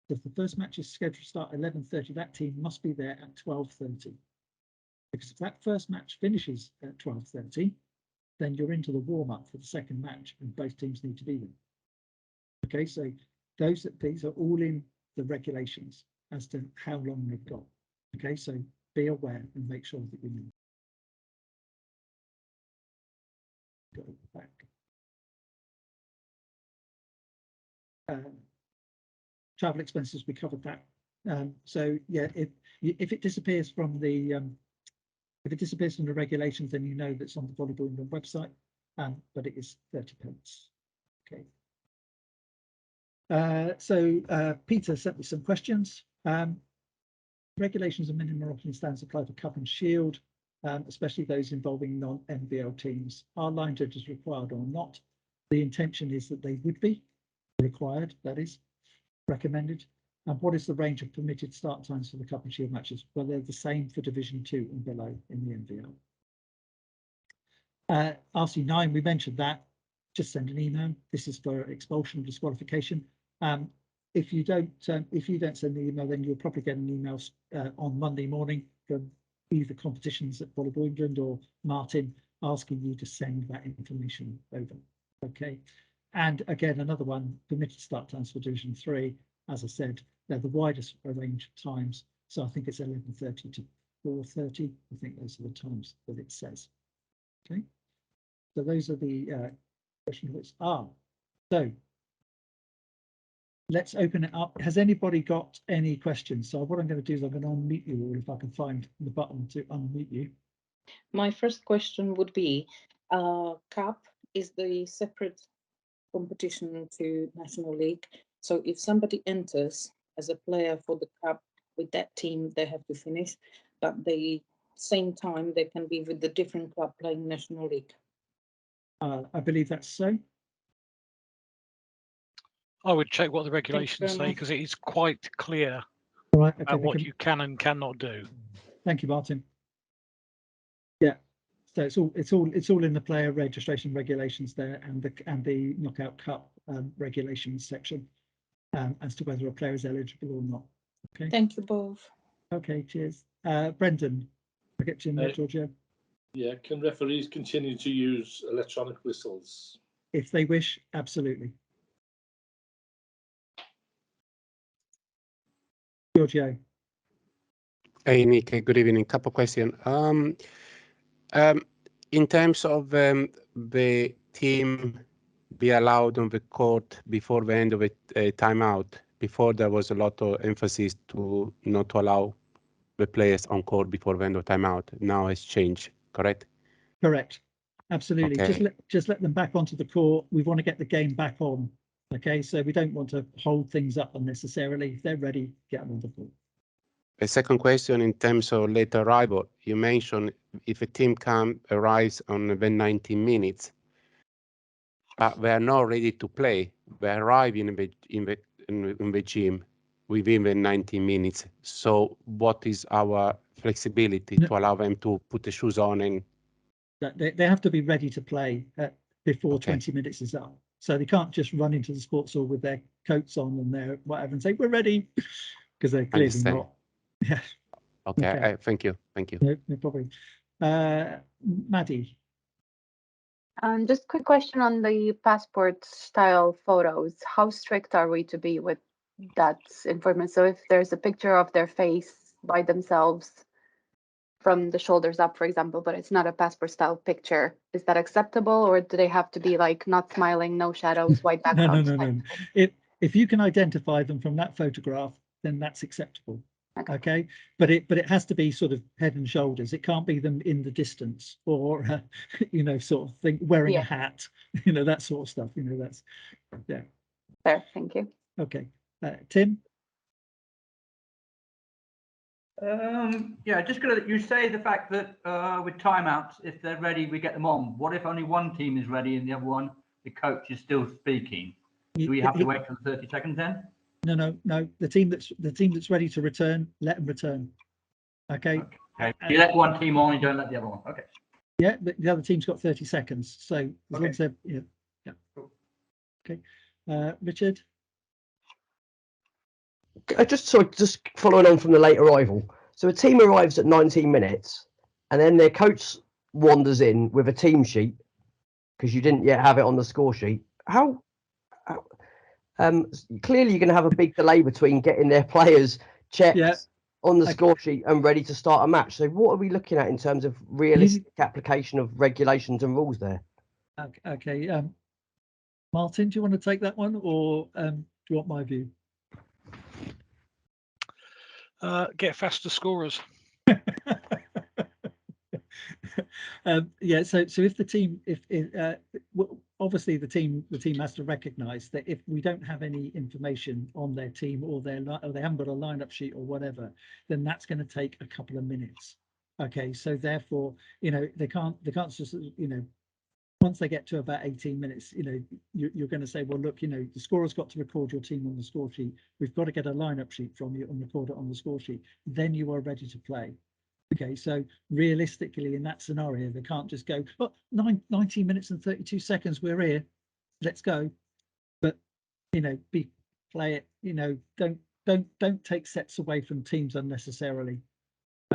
A: If the first match is scheduled to start at 11:30, that team must be there at 12:30. Because if that first match finishes at 12:30, then you're into the warm-up for the second match, and both teams need to be there. Okay, so these are all in the regulations as to how long they've got. Okay, so be aware and make sure that you know. Go back. Travel expenses, we covered that. So yeah, if it disappears from the regulations, then you know that's on the Volleyball England website. But it is 30p. Okay. So Peter sent me some questions. Regulations and minimum operating standards apply for Cup and Shield, especially those involving non-NVL teams. Are line judges required or not? The intention is that they would be required, that is recommended. And what is the range of permitted start times for the Cup and Shield matches? Well, they're the same for Division 2 and below in the NVL. RC9, we mentioned that. Just send an email. This is for expulsion or disqualification. If you don't send the email, then you'll probably get an email on Monday morning from either competitions at Volleyball England or Martin asking you to send that information over. Okay. And again, another one, permitted start times for Division 3. As I said, they're the widest range of times. So I think it's 11:30 to 4:30. I think those are the times that it says. Okay. So those are the questions. So let's open it up. Has anybody got any questions? So what I'm going to do is I'm going to unmute you all if I can find the button to unmute you.
B: My first question would be, Cup is the separate competition to National League. So if somebody enters as a player for the Cup with that team, they have to finish, but the same time they can be with the different club playing National League.
A: I believe that's so.
C: I would check what the regulations say, because it is quite clear
A: right, okay,
C: about what you can and cannot do.
A: Thank you, Martin. Yeah, so it's all in the player registration regulations there, and the Knockout Cup regulations section as to whether a player is eligible or not. Okay.
B: Thank you both.
A: Okay, cheers. Brendan, I'll get you in there, Giorgio.
D: Yeah, can referees continue to use electronic whistles?
A: If they wish, absolutely. Giorgio.
E: Hey, Nick, good evening. Couple questions. In terms of the team be allowed on the court before the end of a timeout, before there was a lot of emphasis to not to allow the players on court before the end of timeout. Now it's changed, correct?
A: Correct. Absolutely.
E: Okay.
A: Just let them back onto the court. We want to get the game back on. Okay, so we don't want to hold things up unnecessarily. If they're ready, get them on the court.
E: A second question in terms of late arrival. You mentioned if a team arrives on the 90 minutes, but they are not ready to play, they arrive in the gym within the 90 minutes. So what is our flexibility to allow them to put the shoes on? And
A: they have to be ready to play before 20 minutes is up. So they can't just run into the sports hall with their coats on and their whatever and say, we're ready, because they're clearly not. Yeah.
E: Okay. Thank you. Thank you.
A: No problem. Maddie.
F: Just a quick question on the passport style photos. How strict are we to be with that information? So if there's a picture of their face by themselves from the shoulders up, for example, but it's not a passport style picture, is that acceptable, or do they have to be like not smiling, no shadows, white background?
A: No. If you can identify them from that photograph, then that's acceptable. Okay. But it has to be sort of head and shoulders. It can't be them in the distance or sort of thing, wearing a hat, that sort of stuff. That's
F: Fair. Thank you.
A: Okay. Tim.
G: Just gonna, you say the fact that with timeouts, if they're ready, we get them on. What if only one team is ready and the other one, the coach is still speaking? Do we have to wait for 30 seconds then?
A: No. The team that's ready to return, let them return. Okay.
G: You let one team on, you don't let the other one. Okay.
A: Yeah, the other team's got 30 seconds. So as long as they're Cool. Okay. Richard?
H: Just following on from the late arrival. So a team arrives at 19 minutes, and then their coach wanders in with a team sheet because you didn't yet have it on the score sheet. How clearly you're going to have a big delay between getting their players checked on the score sheet and ready to start a match. So what are we looking at in terms of realistic application of regulations and rules there?
A: Okay. Martin, do you want to take that one, or do you want my view?
C: Get faster scorers.
A: Yeah. So if the team, obviously the team has to recognise that if we don't have any information on their team or they haven't got a lineup sheet or whatever, then that's going to take a couple of minutes. Okay. So therefore, they can't just once they get to about 18 minutes, you're going to say, well, look, the scorer's got to record your team on the score sheet. We've got to get a lineup sheet from you and record it on the score sheet. Then you are ready to play. Okay, so realistically, in that scenario, they can't just go, oh, 19 minutes and 32 seconds, we're here, let's go. But play it. Don't take sets away from teams unnecessarily.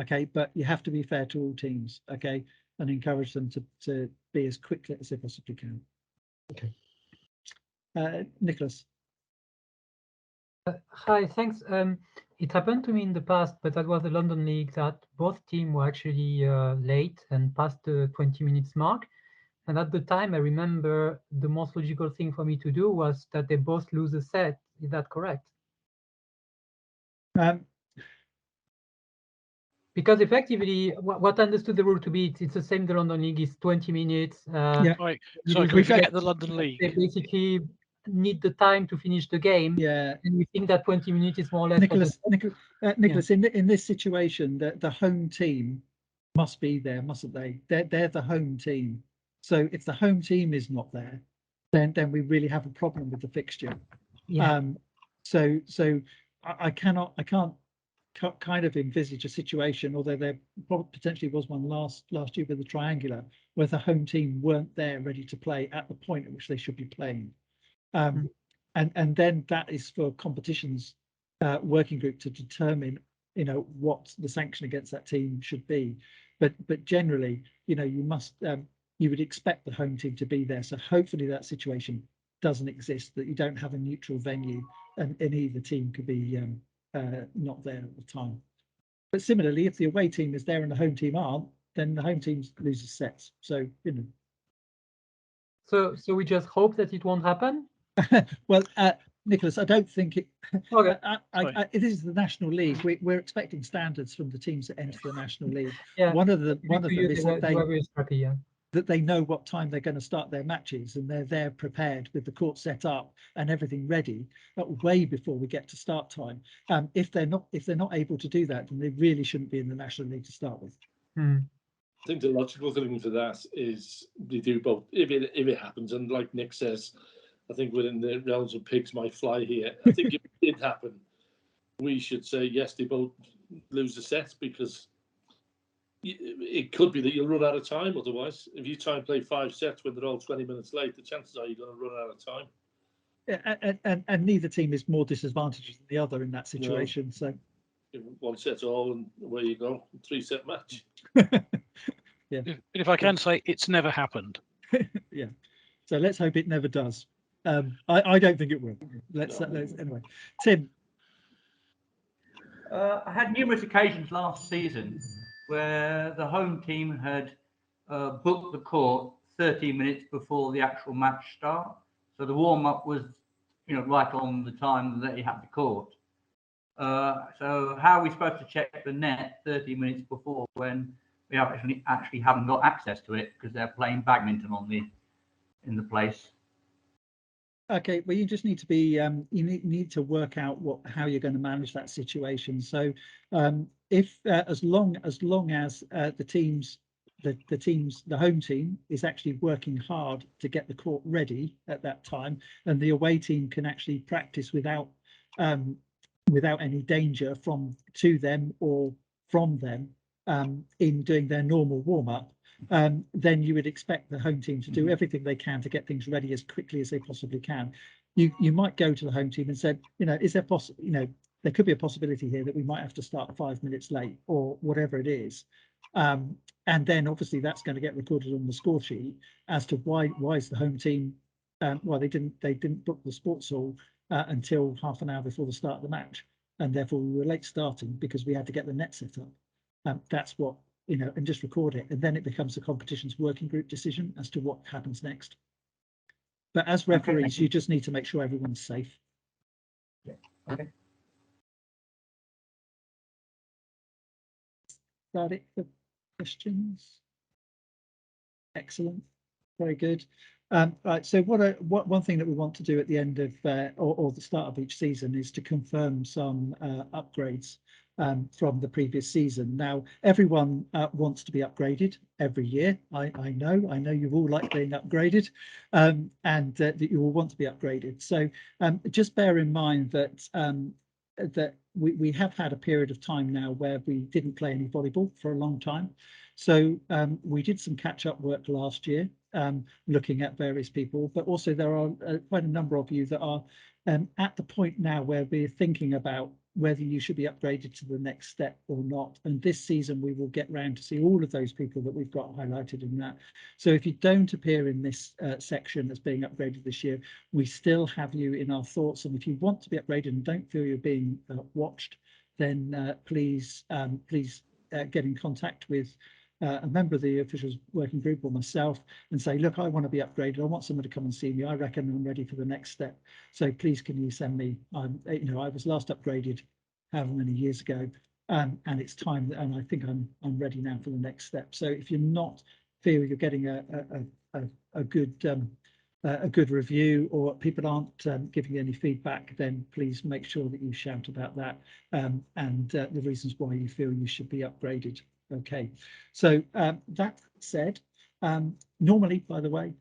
A: Okay, but you have to be fair to all teams. Okay, and encourage them to be as quick as they possibly can. Okay. Nicholas.
I: Hi, thanks. It happened to me in the past, but that was the London League, that both teams were actually late and past the 20 minutes mark. And at the time, I remember the most logical thing for me to do was that they both lose a set. Is that correct? Because effectively, what I understood the rule to be, it's the same. The London League is 20 minutes.
C: Right. So if we forget the London League,
I: they basically need the time to finish the game.
A: Yeah.
I: And we think that 20 minutes is more or less.
A: Nicholas, in this situation, the home team must be there, mustn't they? They're the home team. So if the home team is not there, then we really have a problem with the fixture.
I: Yeah.
A: So I can't kind of envisage a situation, although there potentially was one last year with the triangular, where the home team weren't there ready to play at the point at which they should be playing. And then that is for competitions working group to determine what the sanction against that team should be. But generally, you would expect the home team to be there. So hopefully that situation doesn't exist, that you don't have a neutral venue and either team could be not there at the time. But similarly, if the away team is there and the home team aren't, then the home team loses sets. So
I: So we just hope that it won't happen.
A: Well, Nicholas, I don't think it.
I: Okay.
A: It is the National League. We're expecting standards from the teams that enter the National League.
I: Yeah.
A: One of them is
I: that
A: they know what time they're going to start their matches, and they're there prepared with the court set up and everything ready, way before we get to start time. If they're not able to do that, then they really shouldn't be in the National League to start with.
D: I think the logical thing for that is they do both. If it happens, and like Nick says, I think within the realms of pigs might fly here. I think if it did happen, we should say yes, they both lose the set, because it could be that you'll run out of time otherwise. If you try and play 5 sets when they're all 20 minutes late, the chances are you're going to run out of time.
A: Yeah, and neither team is more disadvantaged than the other in that situation. No. So
D: 1 set all, and away you go, 3-set match.
A: Yeah.
C: If I can say, it's never happened.
A: Yeah. So let's hope it never does. I don't think it will. Let's anyway. Tim.
G: I had numerous occasions last season where the home team had booked the court 30 minutes before the actual match start. So the warm-up was, right on the time that you had the court. So how are we supposed to check the net 30 minutes before when we actually haven't got access to it because they're playing badminton in the place?
A: Okay, well, you just need to be you need to work out how you're going to manage that situation. So if as long as the home team is actually working hard to get the court ready at that time, and the away team can actually practice without any danger to them or from them in doing their normal warm-up, then you would expect the home team to do everything they can to get things ready as quickly as they possibly can. you might go to the home team and said, is there there could be a possibility here that we might have to start 5 minutes late or whatever it is. And then obviously that's going to get recorded on the score sheet as to why is the home team well, they didn't book the sports hall until half an hour before the start of the match, and therefore we were late starting because we had to get the net set up. That's what, and just record it, and then it becomes the competition's working group decision as to what happens next. But as referees, you just need to make sure everyone's safe.
G: Yeah. Okay.
A: Is that it for questions? Excellent, very good. Right, so one thing that we want to do at the end of or the start of each season is to confirm some upgrades from the previous season. Now, everyone wants to be upgraded every year. I know you all like being upgraded, and that you all want to be upgraded. So just bear in mind that that we have had a period of time now where we didn't play any volleyball for a long time. So we did some catch-up work last year, looking at various people, but also there are quite a number of you that are at the point now where we're thinking about whether you should be upgraded to the next step or not. And this season we will get round to see all of those people that we've got highlighted in that. So if you don't appear in this section as being upgraded this year, we still have you in our thoughts. And if you want to be upgraded and don't feel you're being watched, then please get in contact with a member of the officials working group or myself and say, look, I want to be upgraded. I want someone to come and see me. I reckon I'm ready for the next step. So please, can you send me? I was last upgraded however many years ago, and it's time. And I think I'm ready now for the next step. So if you're not feel you're getting a good review, or people aren't giving you any feedback, then please make sure that you shout about that and the reasons why you feel you should be upgraded. Okay, so that said, normally, by the way,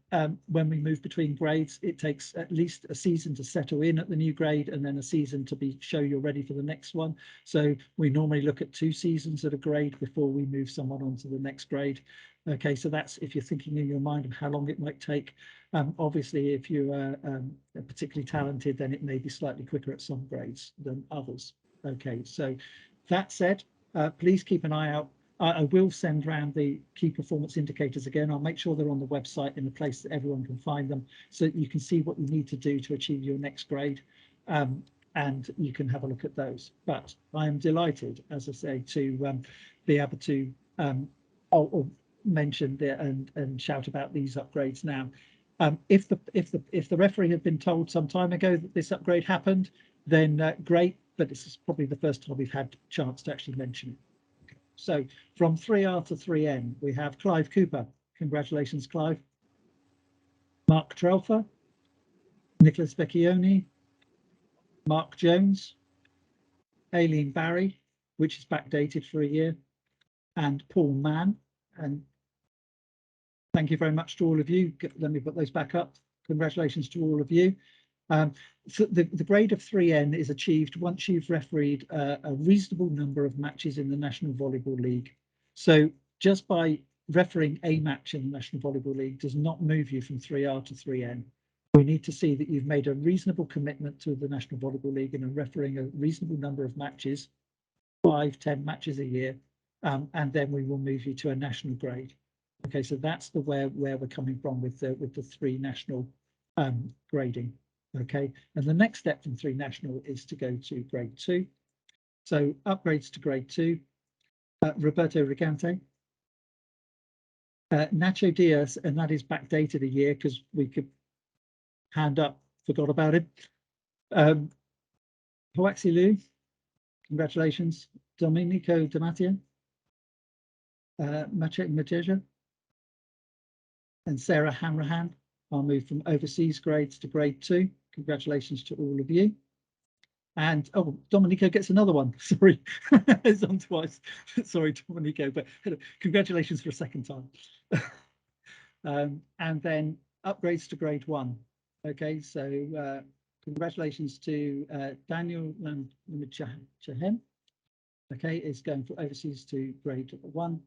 A: when we move between grades, it takes at least a season to settle in at the new grade and then a season to show you're ready for the next one. So we normally look at 2 seasons at a grade before we move someone on to the next grade. Okay, so that's if you're thinking in your mind of how long it might take. Obviously, if you are particularly talented, then it may be slightly quicker at some grades than others. Okay, so that said, please keep an eye out. I will send around the key performance indicators again. I'll make sure they're on the website in a place that everyone can find them, so that you can see what you need to do to achieve your next grade, and you can have a look at those. But I am delighted, as I say, to be able to or mention and shout about these upgrades now. If the referee had been told some time ago that this upgrade happened, then great. But this is probably the first time we've had a chance to actually mention it. So from 3R to 3N, we have Clive Cooper. Congratulations, Clive. Mark Trelfer, Nicholas Vecchioni, Mark Jones, Aileen Barry, which is backdated for a year, and Paul Mann. And thank you very much to all of you. Let me put those back up. Congratulations to all of you. So the grade of 3N is achieved once you've refereed a reasonable number of matches in the National Volleyball League. So just by refereeing a match in the National Volleyball League does not move you from 3R to 3N. We need to see that you've made a reasonable commitment to the National Volleyball League and are refereeing a reasonable number of matches, 5-10 matches a year, and then we will move you to a national grade. Okay, so that's the where we're coming from with the 3 national grading. Okay, and the next step from 3 national is to go to grade 2. So upgrades to grade 2, Roberto Rigante, Nacho Diaz, and that is backdated a year because we could hand up, forgot about him. Hoaxi Liu, congratulations. Domenico Damatia, Mateja, and Sarah Hanrahan. I'll move from overseas grades to grade 2. Congratulations to all of you. And oh, Domenico gets another one. Sorry, it's on twice. Sorry, Domenico, but congratulations for a second time. And then upgrades to grade 1. Okay, so congratulations to Daniel Lamchahem. Okay, is going for overseas to grade 1.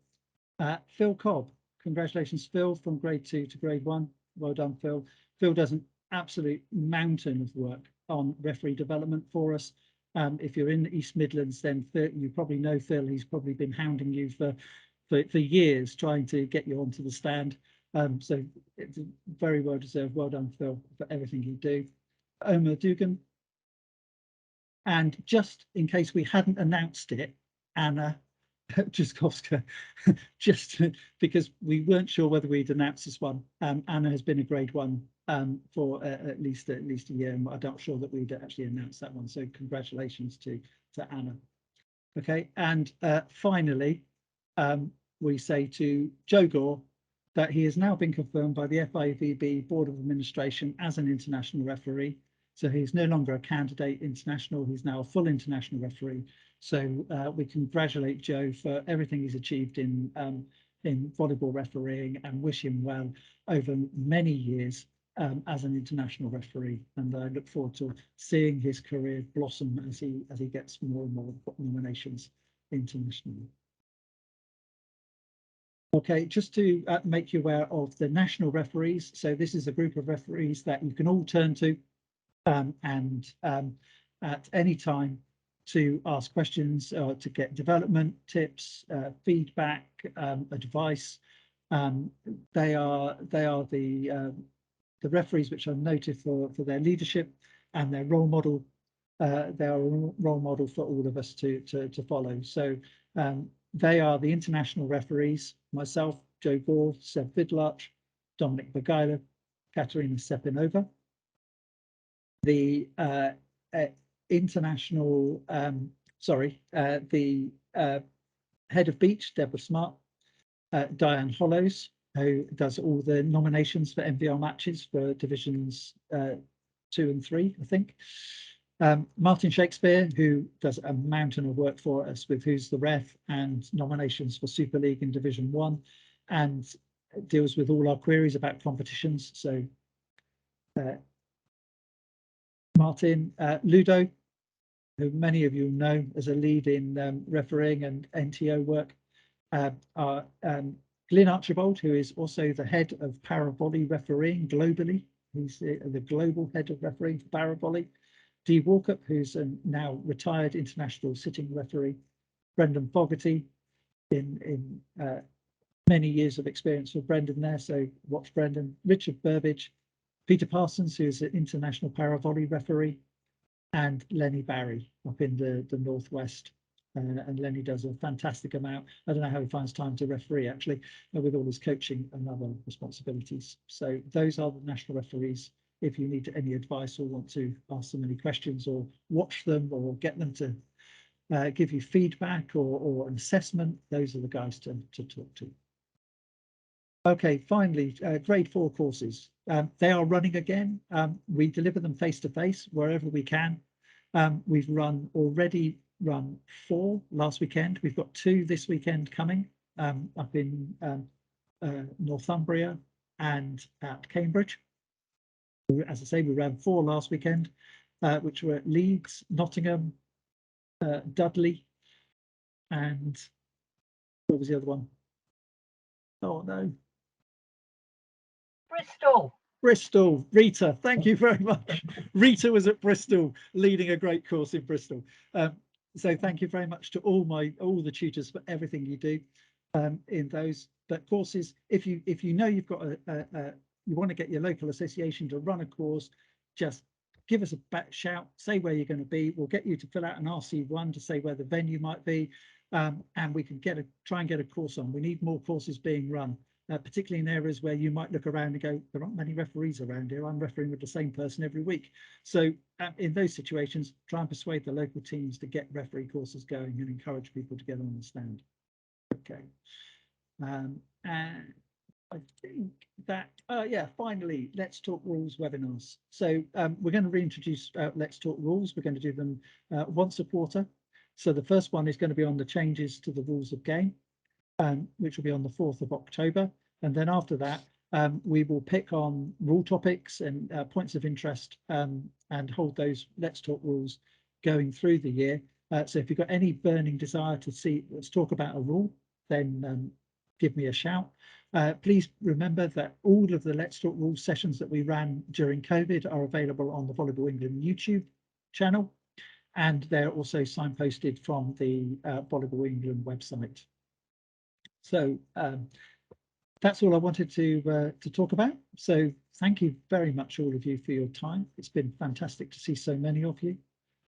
A: Phil Cobb, congratulations, Phil, from grade 2 to grade 1. Well done, Phil. Phil doesn't absolute mountain of work on referee development for us. If you're in the East Midlands, then you probably know Phil. He's probably been hounding you for years trying to get you onto the stand. So it's very well deserved. Well done, Phil, for everything you do. Omar Dugan. And just in case we hadn't announced it, Anna Jaskowska, just because we weren't sure whether we'd announce this one. Anna has been a grade 1 for at least a year, and I'm not sure that we'd actually announced that one. So congratulations to Anna. Okay, and finally, we say to Joe Gore that he has now been confirmed by the FIVB Board of Administration as an international referee. So he's no longer a candidate international, he's now a full international referee. So we congratulate Joe for everything he's achieved in volleyball refereeing and wish him well over many years as an international referee. And I look forward to seeing his career blossom as he gets more and more nominations internationally. Okay, just to make you aware of the national referees. So this is a group of referees that you can all turn to at any time to ask questions or to get development tips, feedback, advice. They are the referees which are noted for their leadership and their role model. They are a role model for all of us to follow. So they are the international referees: myself, Joe Gore, Seb Vidlarch, Dominic Bagayla, Katerina Sepinova. The international, the head of beach, Deborah Smart, Diane Hollows, who does all the nominations for NVL matches for divisions 2 and 3, I think. Martin Shakespeare, who does a mountain of work for us with Who's the Ref and nominations for Super League and Division 1, and deals with all our queries about competitions. So Martin, Ludo, who many of you know as a lead in refereeing and NTO work, Glyn Archibald, who is also the head of para volley refereeing globally. He's the global head of refereeing for para volley. Dee Walkup, who's a now retired international sitting referee. Brendan Fogarty, in many years of experience with Brendan there, so watch Brendan. Richard Burbage, Peter Parsons, who's an international para volley referee, and Lenny Barry up in the Northwest. And Lenny does a fantastic amount. I don't know how he finds time to referee, actually, with all his coaching and other responsibilities. So those are the national referees. If you need any advice or want to ask them any questions or watch them or get them to give you feedback or an assessment, those are the guys to talk to. Okay, finally, grade 4 courses. They are running again. We deliver them face to face wherever we can. We've already run 4 last weekend. We've got 2 this weekend coming up in Northumbria and at Cambridge. As I say, we ran 4 last weekend, which were at Leeds, Nottingham, Dudley, and what was the other one? Oh no. Bristol. Rita, thank you very much. Rita was at Bristol leading a great course in Bristol. So thank you very much to all the tutors for everything you do in those. But courses, if you know you've got you want to get your local association to run a course, just give us a shout, say where you're going to be. We'll get you to fill out an RC1 to say where the venue might be, and we can try and get a course on. We need more courses being run, particularly in areas where you might look around and go, there aren't many referees around here. I'm refereeing with the same person every week. So in those situations, try and persuade the local teams to get referee courses going and encourage people to get on the stand. Okay. And I think that, yeah, finally, Let's Talk Rules webinars. So we're going to reintroduce Let's Talk Rules. We're going to do them once a quarter. So the first one is going to be on the changes to the rules of game, which will be on the 4th of October. And then after that, we will pick on rule topics and points of interest and hold those Let's Talk Rules going through the year. So if you've got any burning desire to let's talk about a rule, then give me a shout. Please remember that all of the Let's Talk Rules sessions that we ran during COVID are available on the Volleyball England YouTube channel, and they're also signposted from the Volleyball England website. So that's all I wanted to talk about. So thank you very much, all of you, for your time. It's been fantastic to see so many of you.